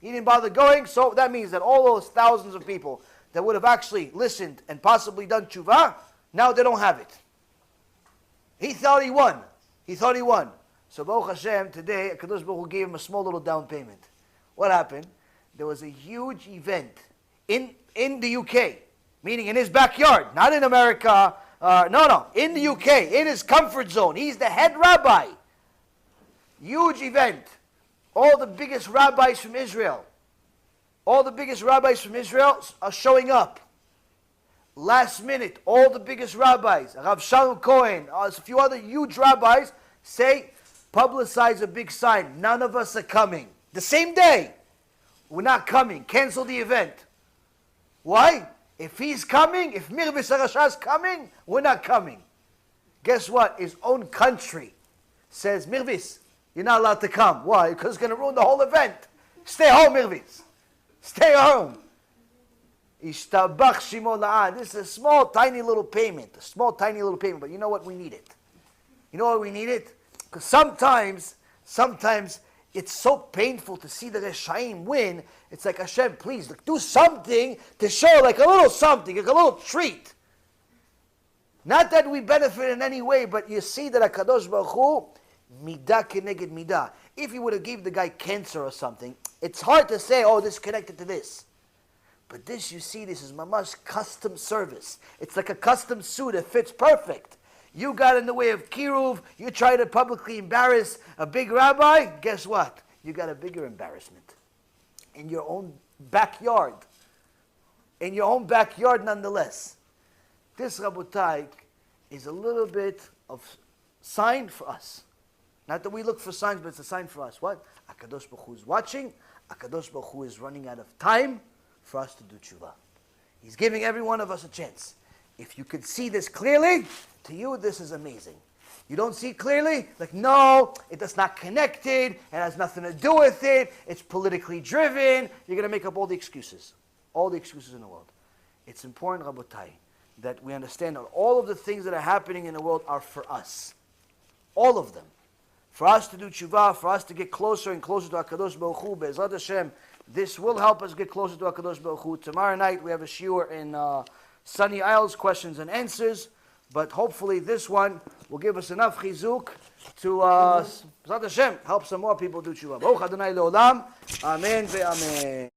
He didn't bother going, so that means that all those thousands of people that would have actually listened and possibly done tshuva, now they don't have it. He thought he won. So Baruch Hashem, today, HaKadosh Baruch Hu gave him a small little down payment. What happened? There was a huge event in the UK, meaning in his backyard, not in America, in the UK, in his comfort zone. He's the head rabbi. Huge event. All the biggest rabbis from Israel. Are showing up. Last minute, all the biggest rabbis, Rav Shalom Cohen, a few other huge rabbis, publicize a big sign. None of us are coming. The same day. We're not coming. Cancel the event. Why? If he's coming, if Mirvis HaRasha is coming, we're not coming. Guess what? His own country says, Mirvis, you're not allowed to come. Why? Because it's going to ruin the whole event. Stay home, Mirvis. Stay home. Ishtabach Shimon La'an. This is a small, tiny little payment. But you know what? We need it. Because sometimes it's so painful to see the Reshaim win. It's like, Hashem, please, do something to show, like a little something, like a little treat. Not that we benefit in any way, but you see that HaKadosh Baruch Hu, midah keneged midah. If you would have gave the guy cancer or something, it's hard to say, oh, this is connected to this. But this, you see, this is mamash custom service. It's like a custom suit that fits perfect. You got in the way of Kiruv, you tried to publicly embarrass a big rabbi, guess what? You got a bigger embarrassment. In your own backyard. Nonetheless. This, Rabotai, is a little bit of sign for us. Not that we look for signs, but it's a sign for us. What? HaKadosh Baruch Hu is watching. HaKadosh Baruch Hu is running out of time for us to do tshuva. He's giving every one of us a chance. If you could see this clearly, to you this is amazing. You don't see clearly? Like, no, it's not connected, it has nothing to do with it, it's politically driven. You're going to make up all the excuses in the world. It's important, Rabotai, that we understand that all of the things that are happening in the world are for us. All of them. For us to do tshuva, for us to get closer and closer to HaKadosh Baruch Hu, Be'ezrat Hashem, this will help us get closer to HaKadosh Baruch Hu. Tomorrow night we have a shiur in Sunny Isles, questions and answers. But hopefully this one will give us enough chizuk to, Be'ezrat Hashem, help some more people do tshuva. Baruch Adonai Le'olam. Amen ve'amen.